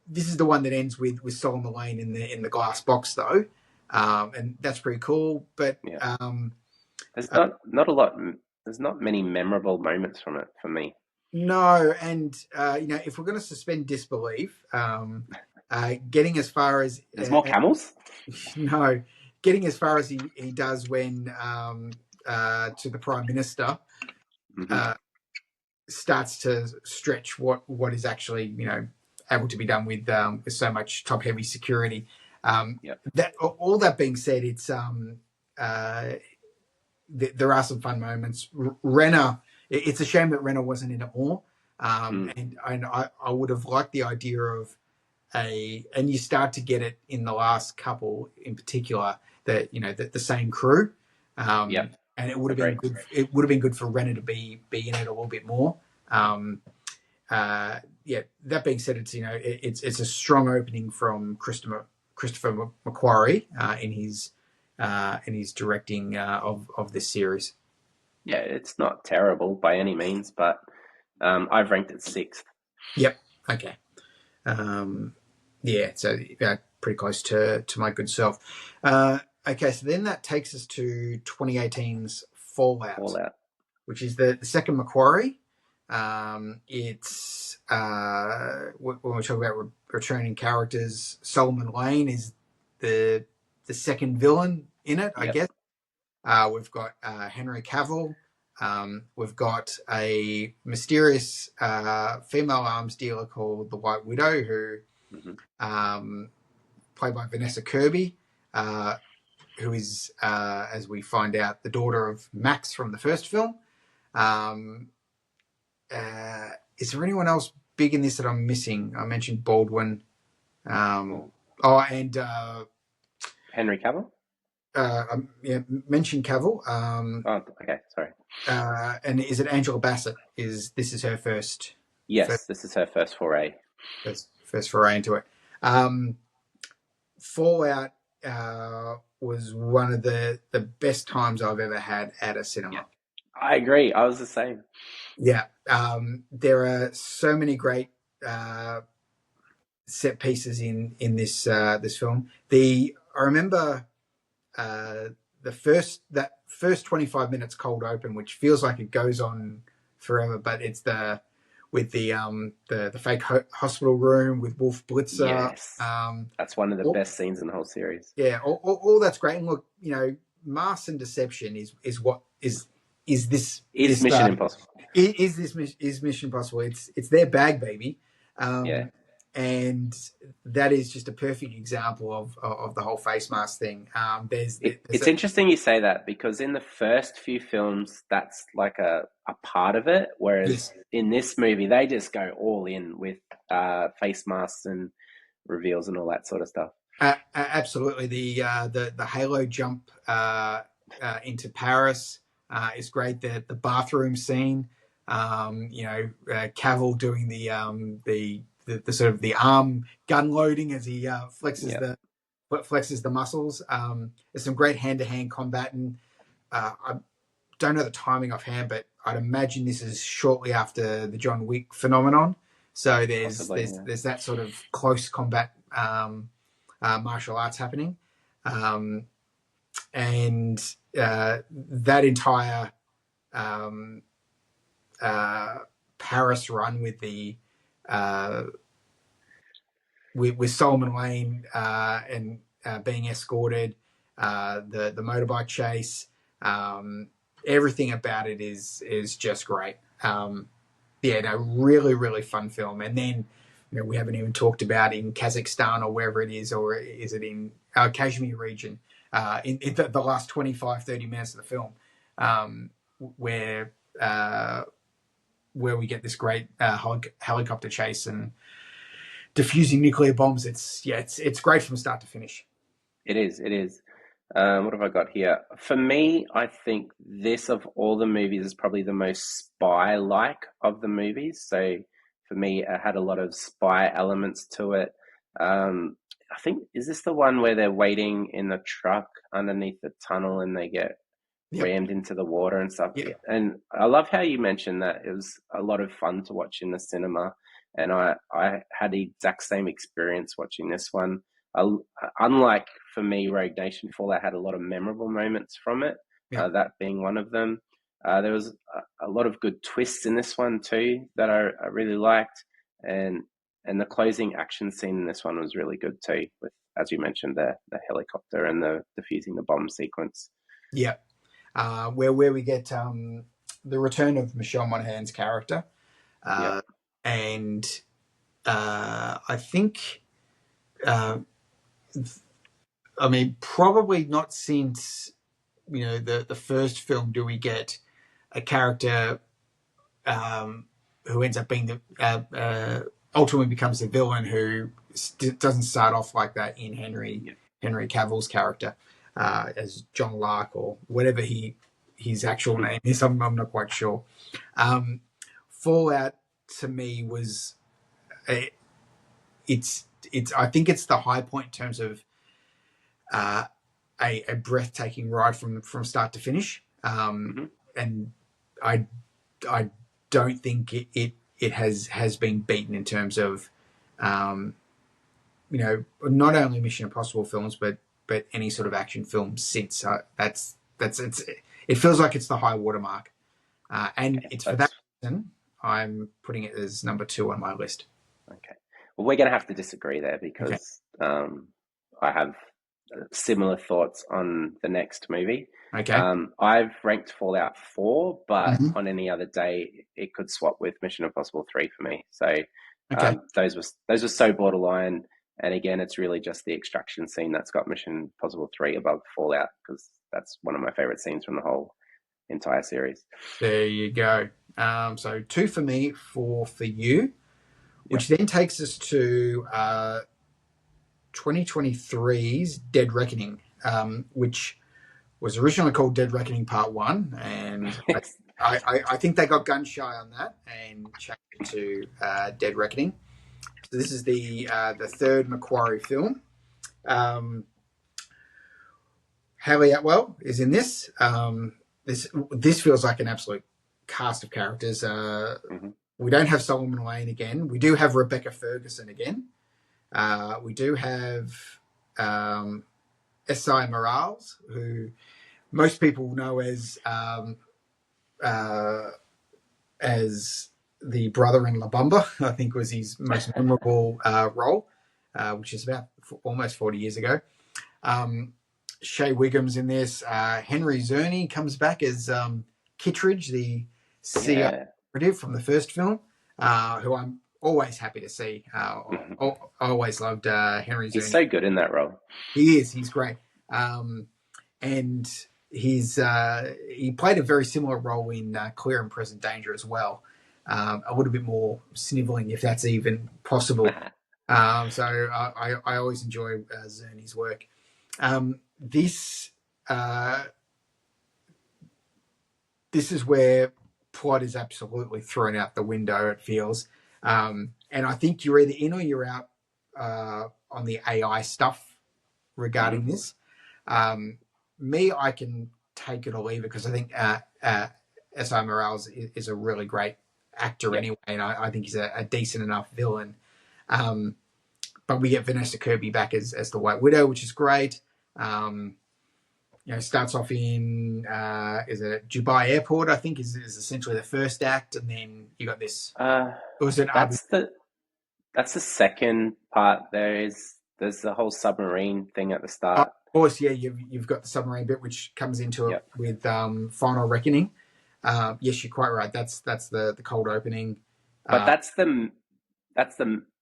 This is the one that ends with Solomon Lane in the glass box, though, and that's pretty cool. But yeah. There's not a lot. There's not many memorable moments from it for me. No, and if we're going to suspend disbelief, getting as far as there's more camels. No, getting as far as he does when to the Prime Minister. Mm-hmm. Starts to stretch what is actually able to be done with so much top heavy security. Yep. That all that being said, it's there are some fun moments. Renner, it's a shame that Renner wasn't in it more, and I would have liked the idea of and you start to get it in the last couple in particular, that the same crew. Yep. And it would have been good. It would have been good for Renner to be in it a little bit more. That being said, it's a strong opening from Christopher McQuarrie in his directing of this series. Yeah, it's not terrible by any means, but I've ranked it 6th. Yep. Okay. So pretty close to my good self. Okay, so then that takes us to 2018's Fallout. Which is the second McQuarrie. It's when we talk about returning characters, Solomon Lane is the second villain in it, I guess. We've got Henry Cavill. We've got a mysterious female arms dealer called the White Widow, who played by Vanessa Kirby, who is, as we find out, the daughter of Max from the first film. Is there anyone else big in this that I'm missing? I mentioned Baldwin. And Henry Cavill? Mentioned Cavill. Okay, sorry. And is it Angela Bassett? This is her first? Yes, this is her first foray. First foray into it. Fallout was one of the best times I've ever had at a cinema. Yeah. I agree. I was the same. Yeah. There are so many great set pieces in this film. I remember that first 25 minutes cold open, which feels like it goes on forever, but it's the fake hospital room with Wolf Blitzer. Yes. That's one of the best scenes in the whole series. Yeah, all that's great. And look, Mask and Deception is what is this Is Mission Impossible? is Mission Impossible? It's their bag, baby, Yeah. and that is just a perfect example of the whole face mask thing. It's interesting you say that because in the first few films, that's like a part of it, whereas yes, in this movie, they just go all in with face masks and reveals and all that sort of stuff. absolutely. The Halo jump into Paris is great. The bathroom scene, Cavill doing the sort of the arm gun loading as he flexes Yeah, the muscles. There's some great hand to hand combat, and I don't know the timing offhand, but I'd imagine this is shortly after the John Wick phenomenon. So possibly. Yeah. there's that sort of close combat martial arts happening, and that entire um, Paris run with the with Solomon Lane and being escorted, the motorbike chase, everything about it is just great. Yeah, no, really, really fun film. And then, we haven't even talked about in Kazakhstan or wherever it is, or is it in Kashmir region, in the last 25, 30 minutes of the film, where we get this great helicopter chase and diffusing nuclear bombs. It's great from start to finish. It is. It is. What have I got here? For me, I think this of all the movies is probably the most spy-like of the movies. So for me, it had a lot of spy elements to it. I think, is this the one where they're waiting in the truck underneath the tunnel and they get Yep. rammed into the water and stuff? Yep. And I love how you mentioned that it was a lot of fun to watch in the cinema. And I had the exact same experience watching this one. Unlike for me, Rogue Nation Fallout had a lot of memorable moments from it, Yep. that being one of them. There was a lot of good twists in this one too that I really liked, and the closing action scene in this one was really good too, with, as you mentioned, the helicopter and the defusing the bomb sequence. Yeah, where we get the return of Michelle Monaghan's character, Yeah, and I think, I mean, probably not since the first film do we get a character who ends up being the ultimately becomes the villain, who doesn't start off like that in Henry Cavill's character as John Lark or whatever his actual name is. I'm not quite sure. Fallout to me was it's I think it's the high point in terms of a breathtaking ride from start to finish. And I don't think it has been beaten in terms of not only Mission Impossible films but any sort of action film since. It feels like it's the high watermark, and okay, it's for that reason I'm putting it as number 2 on my list. okay. Well, we're going to have to disagree there Okay. because I have similar thoughts on the next movie. Okay. I've ranked Fallout 4, but Mhm. on any other day, it could swap with Mission Impossible 3 for me. So Okay. those were so borderline. And again, it's really just the extraction scene that's got Mission Impossible 3 above Fallout, because that's one of my favorite scenes from the whole entire series. There you go. So 2 for me, 4 for you, which then takes us to 2023's Dead Reckoning, which was originally called Dead Reckoning Part 1, and I think they got gun shy on that and changed it to Dead Reckoning. So this is the third Macquarie film. Haley Atwell is in this. This feels like an absolute cast of characters. We don't have Solomon Lane again. We do have Rebecca Ferguson again. We do have S.I. Morales, who most people know as the brother in La Bamba. I think was his most memorable role, which is about almost 40 years ago. Shea Wiggum's in this. Henry Czerny comes back as Kittredge, the CEO Yeah. from the first film, who I'm always happy to see. I always loved Henry He's Czerny. so good in that role. He is. He's great. And he played a very similar role in Clear and Present Danger as well. A little bit more sniveling, if that's even possible. So I always enjoy Czerny's work. This is where plot is absolutely thrown out the window, it feels. And I think you're either in or you're out on the AI stuff regarding this. Me, I can take it or leave it because I think S.I. Morales is a really great actor anyway, and I think he's a decent enough villain. But we get Vanessa Kirby back as the White Widow, which is great. Starts off in is it Dubai Airport? I think is essentially the first act, and then you got this. Was it that's the second part. There's the whole submarine thing at the start. Of course, yeah. You've got the submarine bit, which comes into it with Final Reckoning. Yes, you're quite right. That's the cold opening. But that's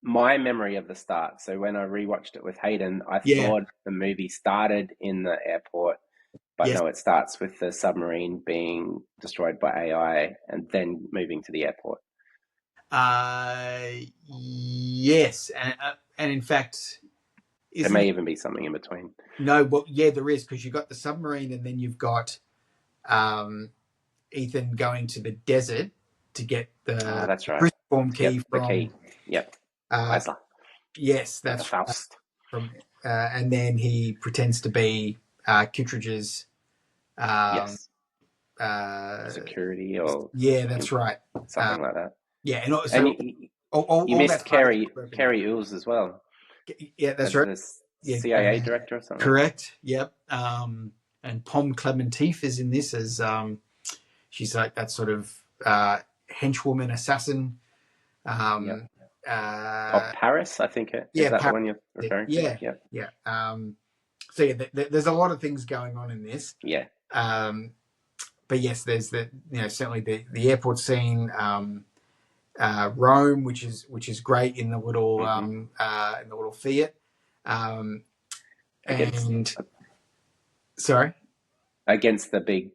my memory of the start. So when I rewatched it with Hayden, I thought the movie started in the airport, but no, it starts with the submarine being destroyed by AI and then moving to the airport. Yes, and in fact, there may even be something in between. No, well, yeah, there is, because you've got the submarine, and then you've got Ethan going to the desert to get the that's right. cruciform key from the key. Yep. Isla. Yes, that's Faust. And then he pretends to be Kittredge's security or that's right, something like that. Yeah, and you missed Carrie Ools as well. Yeah, that's right. The CIA director or something. Correct. Yep. And Pom Clementif is in this as she's like that sort of henchwoman assassin. Paris, I think. Is that the one you're referring to? Yeah. So there's a lot of things going on in this. Yeah. But yes, there's certainly the airport scene. Rome, which is great in the little Fiat. Sorry, against the big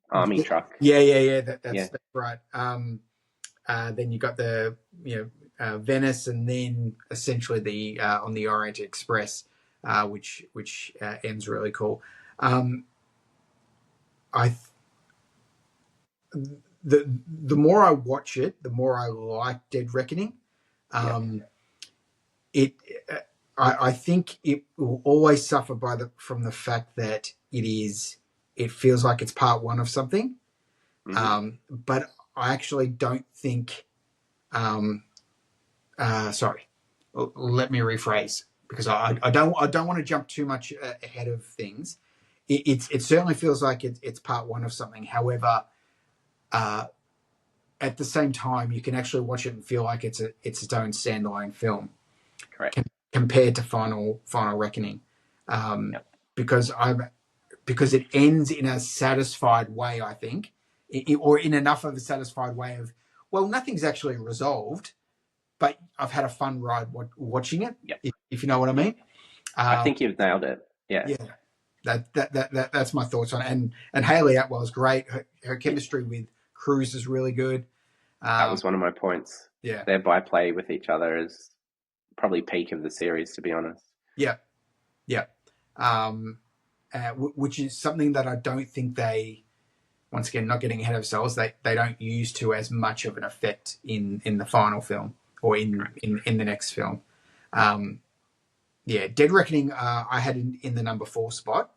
army truck. Yeah. That's right. Then you got the Venice, and then essentially the on the Orient Express, which ends really cool. The more I watch it, the more I like Dead Reckoning. I think it will always suffer from the fact that it feels like it's part one of something. But I actually don't think. Sorry, let me rephrase, because I don't want to jump too much ahead of things. It certainly feels like it's part one of something. However, at the same time, you can actually watch it and feel like it's its own standalone film. Correct. Compared to Final Reckoning, because it ends in a satisfied way, I think, or in enough of a satisfied way of, well, nothing's actually resolved, but I've had a fun ride watching it. If you know what I mean. I think you've nailed it. Yeah. That's my thoughts on it. And Hayley Atwell's great. Her chemistry with Cruz is really good. That was one of my points. Yeah, their byplay with each other is probably peak of the series, to be honest. Yeah. Which is something that I don't think they, once again, not getting ahead of ourselves, they don't use to as much of an effect in the final film or in the next film. Dead Reckoning I had in the number 4 spot.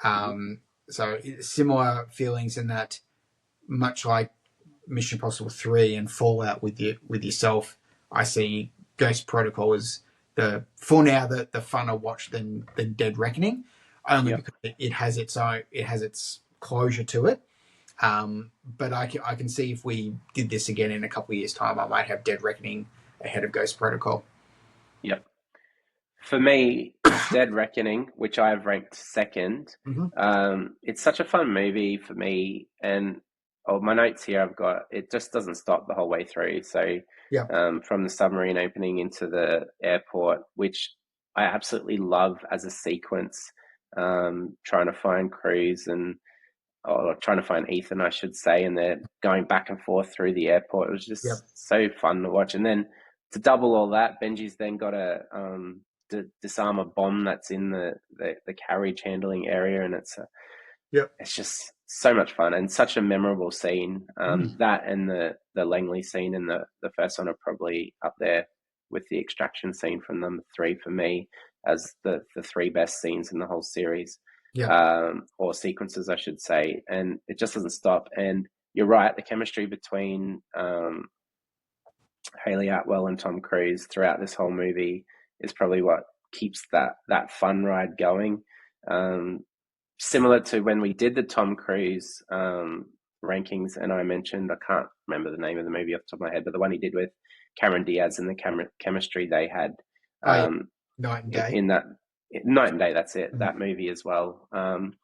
So similar feelings in that, much like Mission Impossible 3 and Fallout with yourself, I see Ghost Protocol as the funner watch than Dead Reckoning, only because it has its closure to it. But I can see if we did this again in a couple of years' time, I might have Dead Reckoning ahead of Ghost Protocol. Yep. For me, Dead Reckoning, which I've ranked second, Mm-hmm. it's such a fun movie for me. And my notes here, I've got it just doesn't stop the whole way through. So Yeah. from the submarine opening into the airport, which I absolutely love as a sequence, trying to find Cruz and or trying to find Ethan, I should say, and they're going back and forth through the airport. It was Yep. just so fun to watch. And then to double all that, Benji's then got to disarm a bomb that's in the carriage handling area, and Yep. it's just so much fun and such a memorable scene. Mm. That and the Langley scene in the first one are probably up there with the extraction scene from number three for me as the three best scenes in the whole series, Yep. or sequences, I should say. And it just doesn't stop. And you're right, the chemistry between Haley Atwell and Tom Cruise throughout this whole movie is probably what keeps that fun ride going. Um, Similar to when we did the Tom Cruise rankings, and I mentioned, I can't remember the name of the movie off the top of my head, but the one he did with Cameron Diaz and the chemistry they had Oh yeah. um, Night and Day. in that Night and Day. That's it. Mm. That movie as well. And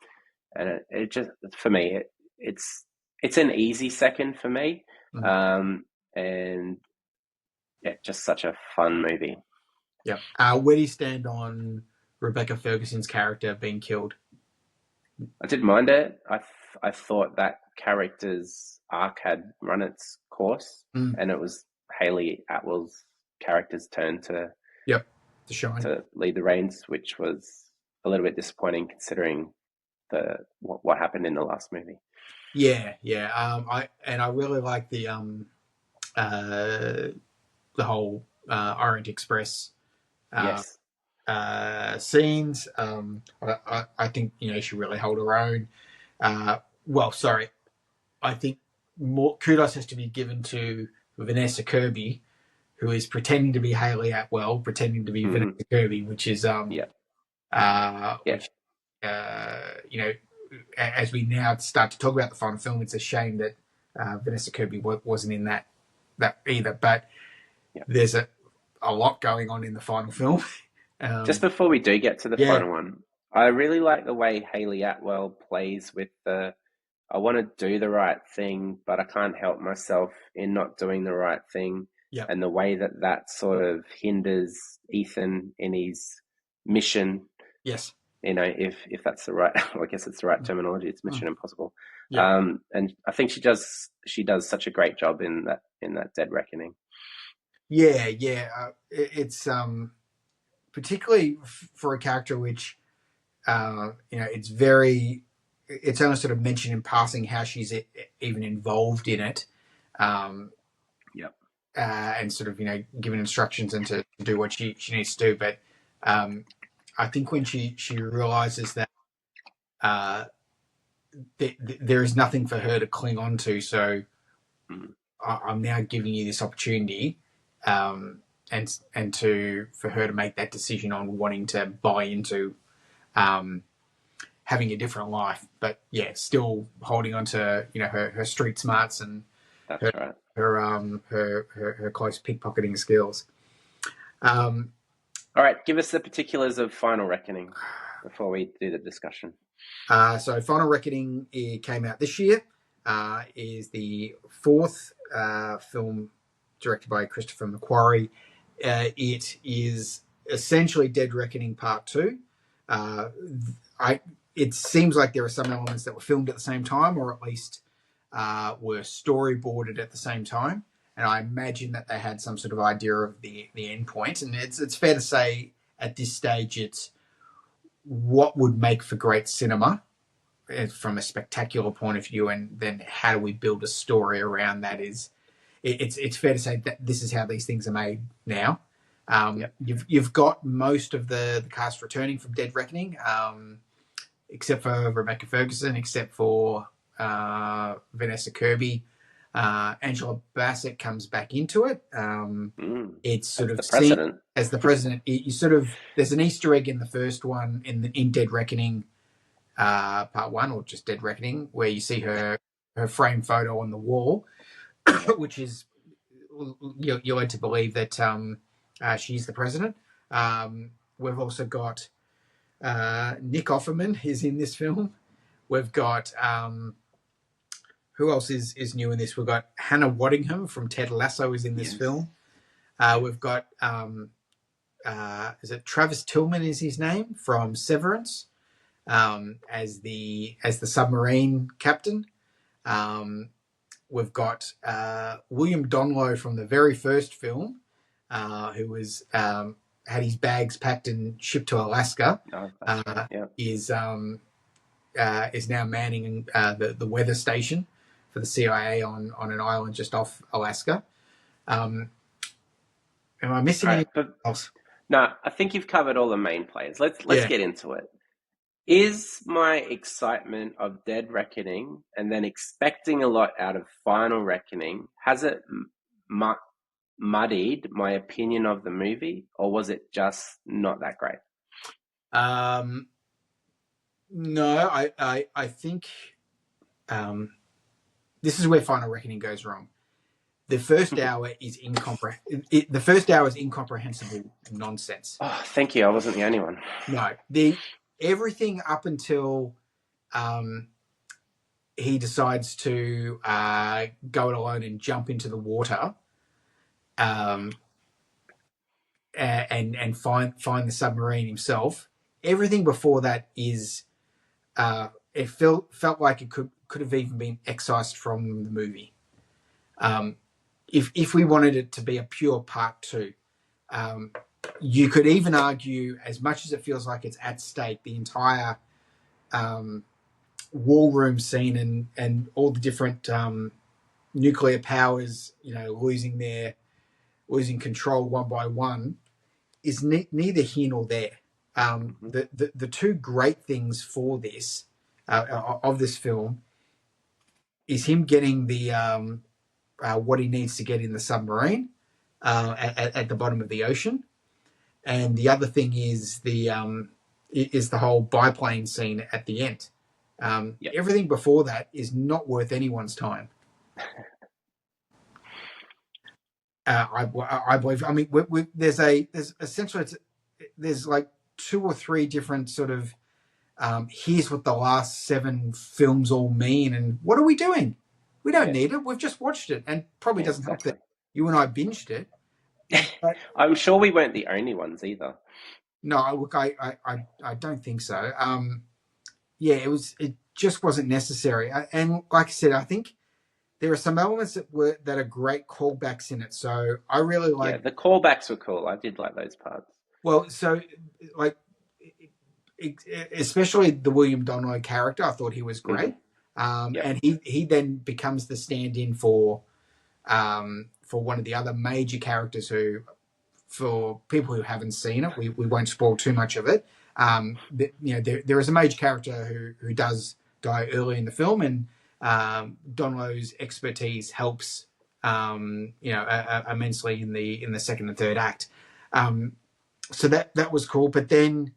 it just for me, it's an easy second for me, Mm. and yeah, just such a fun movie. Yep. Where do you stand on Rebecca Ferguson's character being killed? I didn't mind it. I thought that character's arc had run its course, Mm. and it was Haley Atwell's character's turn Yep. To shine. to lead the reins, which was a little bit disappointing considering what happened in the last movie. Yeah. Yeah. I really like the whole Orient Express uh, Yes. scenes. I think she really held her own. Well, sorry, I think more kudos has to be given to Vanessa Kirby, who is pretending to be Haley Atwell, pretending to be Mm-hmm. Vanessa Kirby, which is Yeah. Yeah. which as we now start to talk about the final film, it's a shame that Vanessa Kirby wasn't in that either. But Yeah. there's a lot going on in the final film. Just before we do get to the Yeah. final one, I really like the way Haley Atwell plays with I want to do the right thing, but I can't help myself in not doing the right thing. Yep. And the way that sort of hinders Ethan in his mission. Yes. If that's the right, well, I guess it's the right terminology. It's Mission Impossible. Yeah. And I think she does such a great job in that Dead Reckoning. Yeah. Yeah. It's particularly for a character which it's only sort of mentioned in passing how she's even involved in it. Yep. And sort of given instructions and to do what she needs to do. But I think when she realizes that there is nothing for her to cling on to, so I'm now giving you this opportunity, and for her to make that decision on wanting to buy into having a different life, but yeah, still holding on to her street smarts and That's right. her close pickpocketing skills. All right, give us the particulars of Final Reckoning before we do the discussion. So Final Reckoning came out this year. Is the fourth film directed by Christopher McQuarrie. It is essentially Dead Reckoning Part 2. It seems like there are some elements that were filmed at the same time, or at least were storyboarded at the same time. And I imagine that they had some sort of idea of the end point. And it's fair to say at this stage it's what would make for great cinema from a spectacular point of view, and then how do we build a story around that it's fair to say that this is how these things are made now. Yep. You've got most of the cast returning from Dead Reckoning, except for Rebecca Ferguson, except for Vanessa Kirby. Angela Bassett comes back into it. It's sort of seen as the president. There's an Easter egg in the first one in Dead Reckoning Part 1, or just Dead Reckoning, where you see her frame photo on the wall, which is you're led to believe that she's the president. we've also got Nick Offerman is in this film. We've got who else is new in this? We've got Hannah Waddingham from Ted Lasso is in this Yes. film. We've got is it Travis Tillman is his name from Severance as the submarine captain. We've got William Donlow from the very first film, who was had his bags packed and shipped to Alaska. Oh, that's right. Yeah. Is now manning the weather station for the CIA on an island just off Alaska. Am I missing All right, anything but else? no, I think you've covered all the main players. Let's Yeah. get into it. Is my excitement of Dead Reckoning and then expecting a lot out of Final Reckoning, has it muddied my opinion of the movie, or was it just not that great? No, I think this is where Final Reckoning goes wrong. The first hour is the first hour is incomprehensible nonsense. Oh, thank you. I wasn't the only one. No, everything up until he decides to go it alone and jump into the water, and find the submarine himself. Everything before that is it felt like it could have even been excised from the movie. If we wanted it to be a pure part two, you could even argue, as much as it feels like it's at stake, the entire war room scene and all the different nuclear powers, losing control one by one, is neither here nor there. The two great things for this of this film is him getting the what he needs to get in the submarine at the bottom of the ocean, and the other thing is the whole biplane scene at the end. Yep. Everything before that is not worth anyone's time. I believe. I mean, there's essentially there's like two or three different sort of here's what the last 7 films all mean, and what are we doing? We don't need it. We've just watched it, and probably doesn't help that you and I binged it. But I'm sure we weren't the only ones either. no, look, I don't think so. It just wasn't necessary, and like I said, I think there are some elements that are great callbacks in it. So I really like. Yeah, the callbacks were cool. I did like those parts. Well, so like, especially the William Donlow character, I thought he was great. And he then becomes the stand-in for one of the other major characters who, for people who haven't seen it, we won't spoil too much of it. There is a major character who does die early in the film, and Donlow's expertise helps immensely in the second and third act. So that was cool. But then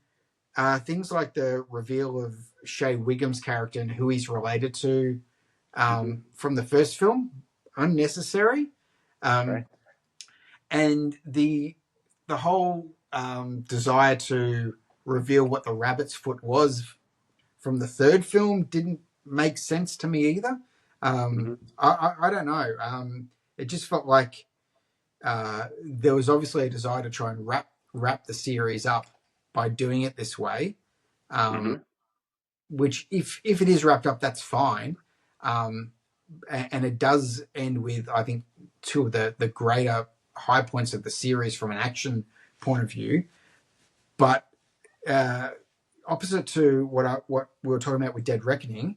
things like the reveal of Shea Wiggum's character and who he's related to from the first film, unnecessary. Right. And the whole desire to reveal what the rabbit's foot was from the third film didn't make sense to me either. I don't know. It just felt like there was obviously a desire to try and wrap the series up by doing it this way, which if it is wrapped up, that's fine. And it does end with, I think, two of the greater high points of the series from an action point of view. But opposite to what we were talking about with Dead Reckoning,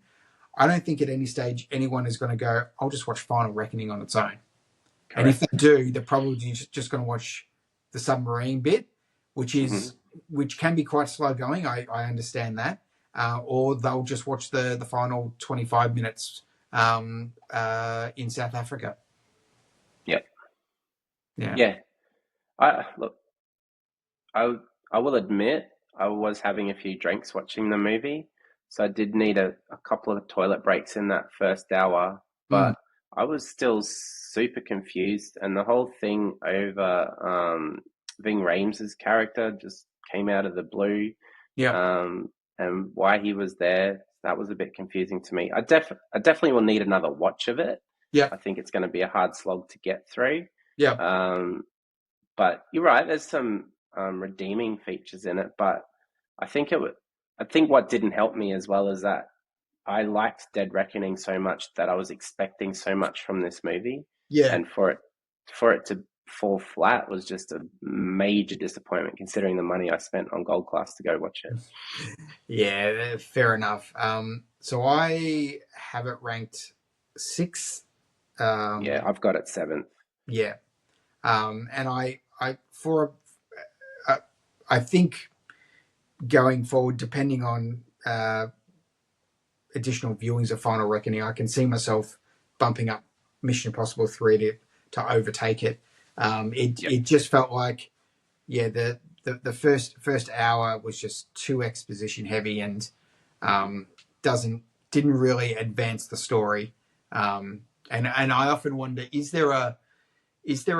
I don't think at any stage anyone is going to go, I'll just watch Final Reckoning on its own. Correct. And if they do, they're probably just going to watch the submarine bit, which can be quite slow going. I understand that. Or they'll just watch the final 25 minutes in South Africa. Yep. Yeah. Yeah. I will admit I was having a few drinks watching the movie, so I did need a couple of toilet breaks in that first hour, but I was still super confused, and the whole thing over Ving Rhames' character just came out of the blue, Yeah. and why he was there. That was a bit confusing to me. I definitely will need another watch of it. Yeah. I think it's going to be a hard slog to get through. Yeah. Um, but you're right. There's some redeeming features in it, but I think I think what didn't help me as well is that I liked Dead Reckoning so much that I was expecting so much from this movie, Yeah. and for it to fall flat was just a major disappointment considering the money I spent on Gold Class to go watch it. Yeah, fair enough. So I have it ranked sixth. Yeah, I've got it seventh. Yeah. And uh, I think going forward, depending on additional viewings of Final Reckoning, I can see myself bumping up Mission Impossible 3 to overtake it. Yep. It just felt like, yeah, the first hour was just too exposition heavy and didn't really advance the story. And I often wonder, is there a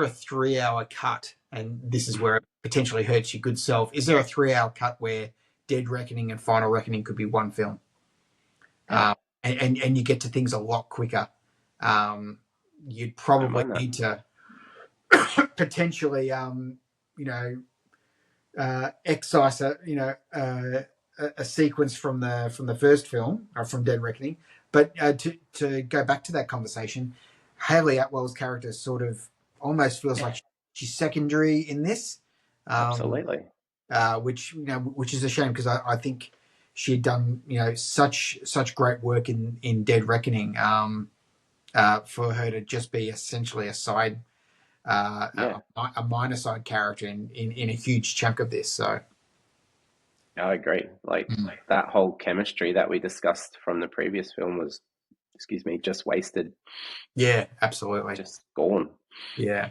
3 hour cut? And this is where it potentially hurts your good self. Is there a 3 hour cut where Dead Reckoning and Final Reckoning could be one film? Yeah. And you get to things a lot quicker. You'd I don't probably mind that. need to potentially, excise a sequence from the first film or from Dead Reckoning. But to go back to that conversation, Hayley Atwell's character sort of almost feels like she's secondary in this, Absolutely. which is a shame because I think she had done such great work in Dead Reckoning, for her to just be essentially a side, Yeah, a minor side character in a huge chunk of this. So I agree. Like that whole chemistry that we discussed from the previous film was, excuse me, just wasted, yeah, absolutely, just gone. yeah.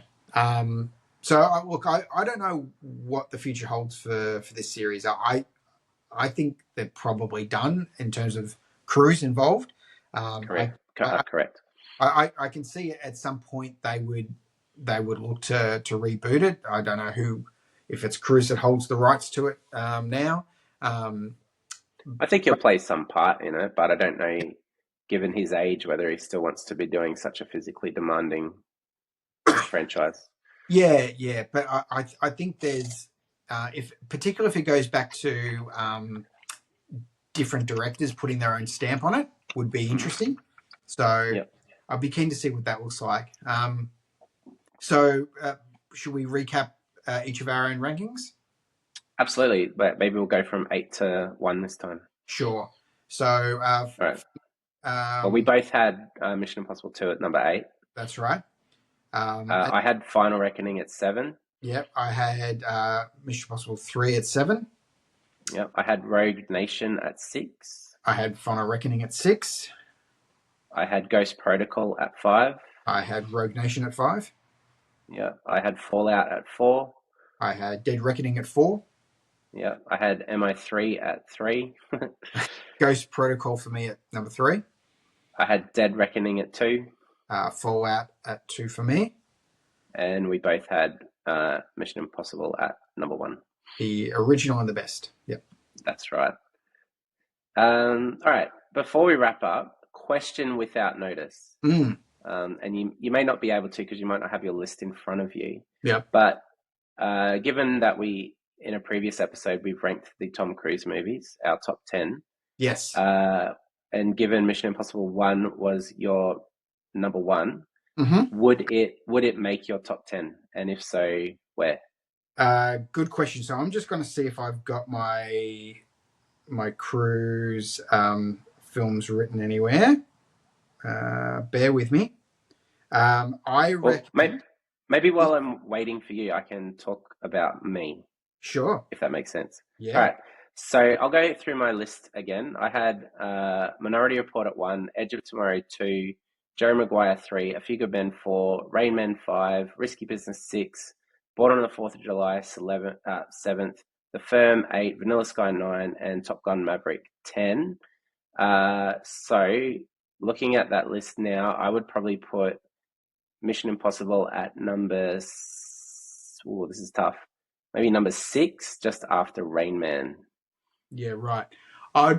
So look, I don't know what the future holds for this series. I think they're probably done in terms of crews involved. Um, I, Correct. I Correct. I can see at some point they would look to reboot it. I don't know if it's Cruise that holds the rights to it now. Um, I think he'll play some part in it, but I don't know, given his age, whether he still wants to be doing such a physically demanding franchise. yeah, but I think there's if particularly if it goes back to different directors putting their own stamp on it would be interesting. So Yeah, I'd be keen to see what that looks like. So should we recap each of our own rankings? absolutely. But maybe we'll go from 8 to 1 this time. Sure. So All right. Well, we both had Mission Impossible 2 at number 8. that's right. I had Final Reckoning at 7. Yep, I had Mission Impossible 3 at 7. Yep, I had Rogue Nation at 6. I had Final Reckoning at 6. I had Ghost Protocol at 5. I had Rogue Nation at 5. Yeah, I had Fallout at 4. I had Dead Reckoning at 4. Yeah, I had MI3 at 3. Ghost Protocol for me at number 3. I had Dead Reckoning at 2. Fallout at 2 for me. And we both had Mission Impossible at number 1. The original and the best. Yep. That's right. All right, before we wrap up, question without notice. And you may not be able to because you might not have your list in front of you. Yep. But given that in a previous episode, we've ranked the Tom Cruise movies, our top 10. Yes. And given Mission Impossible 1 was your number 1, would it make your top 10? And if so, where? Good question. So I'm just going to see if I've got my Cruise films written anywhere. Bear with me. I reckon. Maybe while I'm waiting for you, I can talk about me. Sure. If that makes sense. Yeah. All right. So I'll go through my list again. I had Minority Report at 1, Edge of Tomorrow 2, Jerry Maguire 3, A Few Good Men 4, Rain Man 5, Risky Business 6, Born on the 4th of July 7th, The Firm 8, Vanilla Sky 9, and Top Gun Maverick 10. So looking at that list now, I would probably put Mission Impossible at number... Oh, this is tough. maybe number 6, just after Rain Man. Yeah, right. I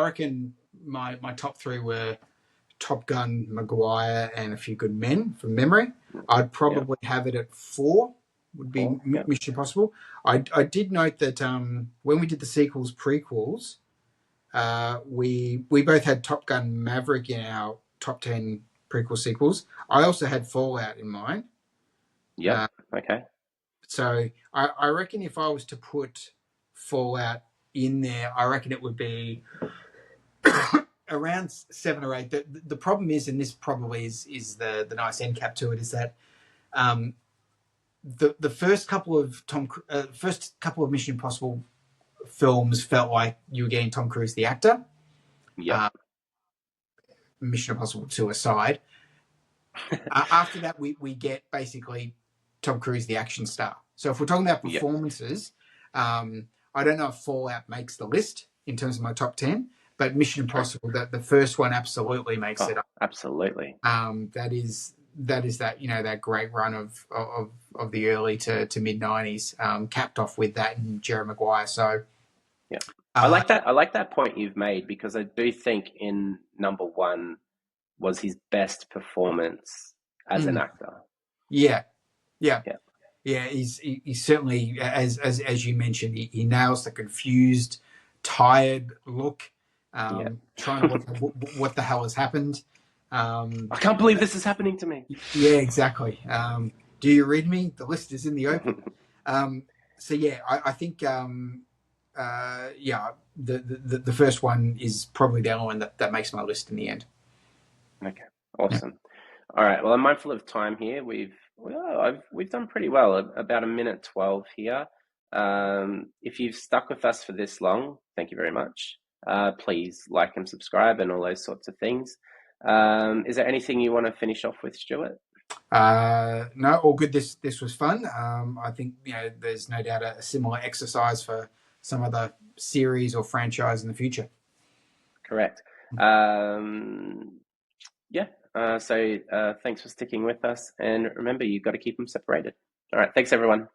reckon my top three were Top Gun, Maguire, and A Few Good Men from memory. I'd Yeah, probably have it at 4. Would be 4. Yeah, Mission Impossible. I did note that when we did the sequels, prequels, we both had Top Gun Maverick in our top 10 prequel sequels. I also had Fallout in mine. yep, okay, So I reckon if I was to put Fallout in there, I reckon it would be around 7 or 8. The problem is, and this probably is the nice end cap to it, is that um, the first couple of Mission Impossible films felt like you were getting Tom Cruise the actor. yep, Uh, Mission Impossible 2 aside, after that we get basically Tom Cruise the action star. So if we're talking about yep, performances, I don't know if Fallout makes the list in terms of my top 10, but Mission okay. Impossible, the first one absolutely makes it Oh, up. absolutely. That is that great run of the early to mid 90s, capped off with that and Jerry Maguire. So Yeah. I uh, like that. I like that point you've made because I do think in number 1 was his best performance as an mm, actor. yeah, yeah, Yeah. yeah. He's certainly, as you mentioned, he nails the confused, tired look, Yeah. trying to work out what the hell has happened. Um, I can't believe this is happening to me. yeah, exactly. Do you read me? The list is in the open. Um, so yeah, I think yeah, the first one is probably the only one that makes my list in the end. Okay. Yeah. Awesome. All right. Well, I'm mindful of time here. We've done pretty well. About a minute 12 here. If you've stuck with us for this long, thank you very much. Please like and subscribe and all those sorts of things. Is there anything you want to finish off with, Stuart? No, all good. This was fun. I think there's no doubt a similar exercise for some other series or franchise in the future. Correct. Um, yeah. So thanks for sticking with us, and remember, you've got to keep them separated. All right. Thanks, everyone.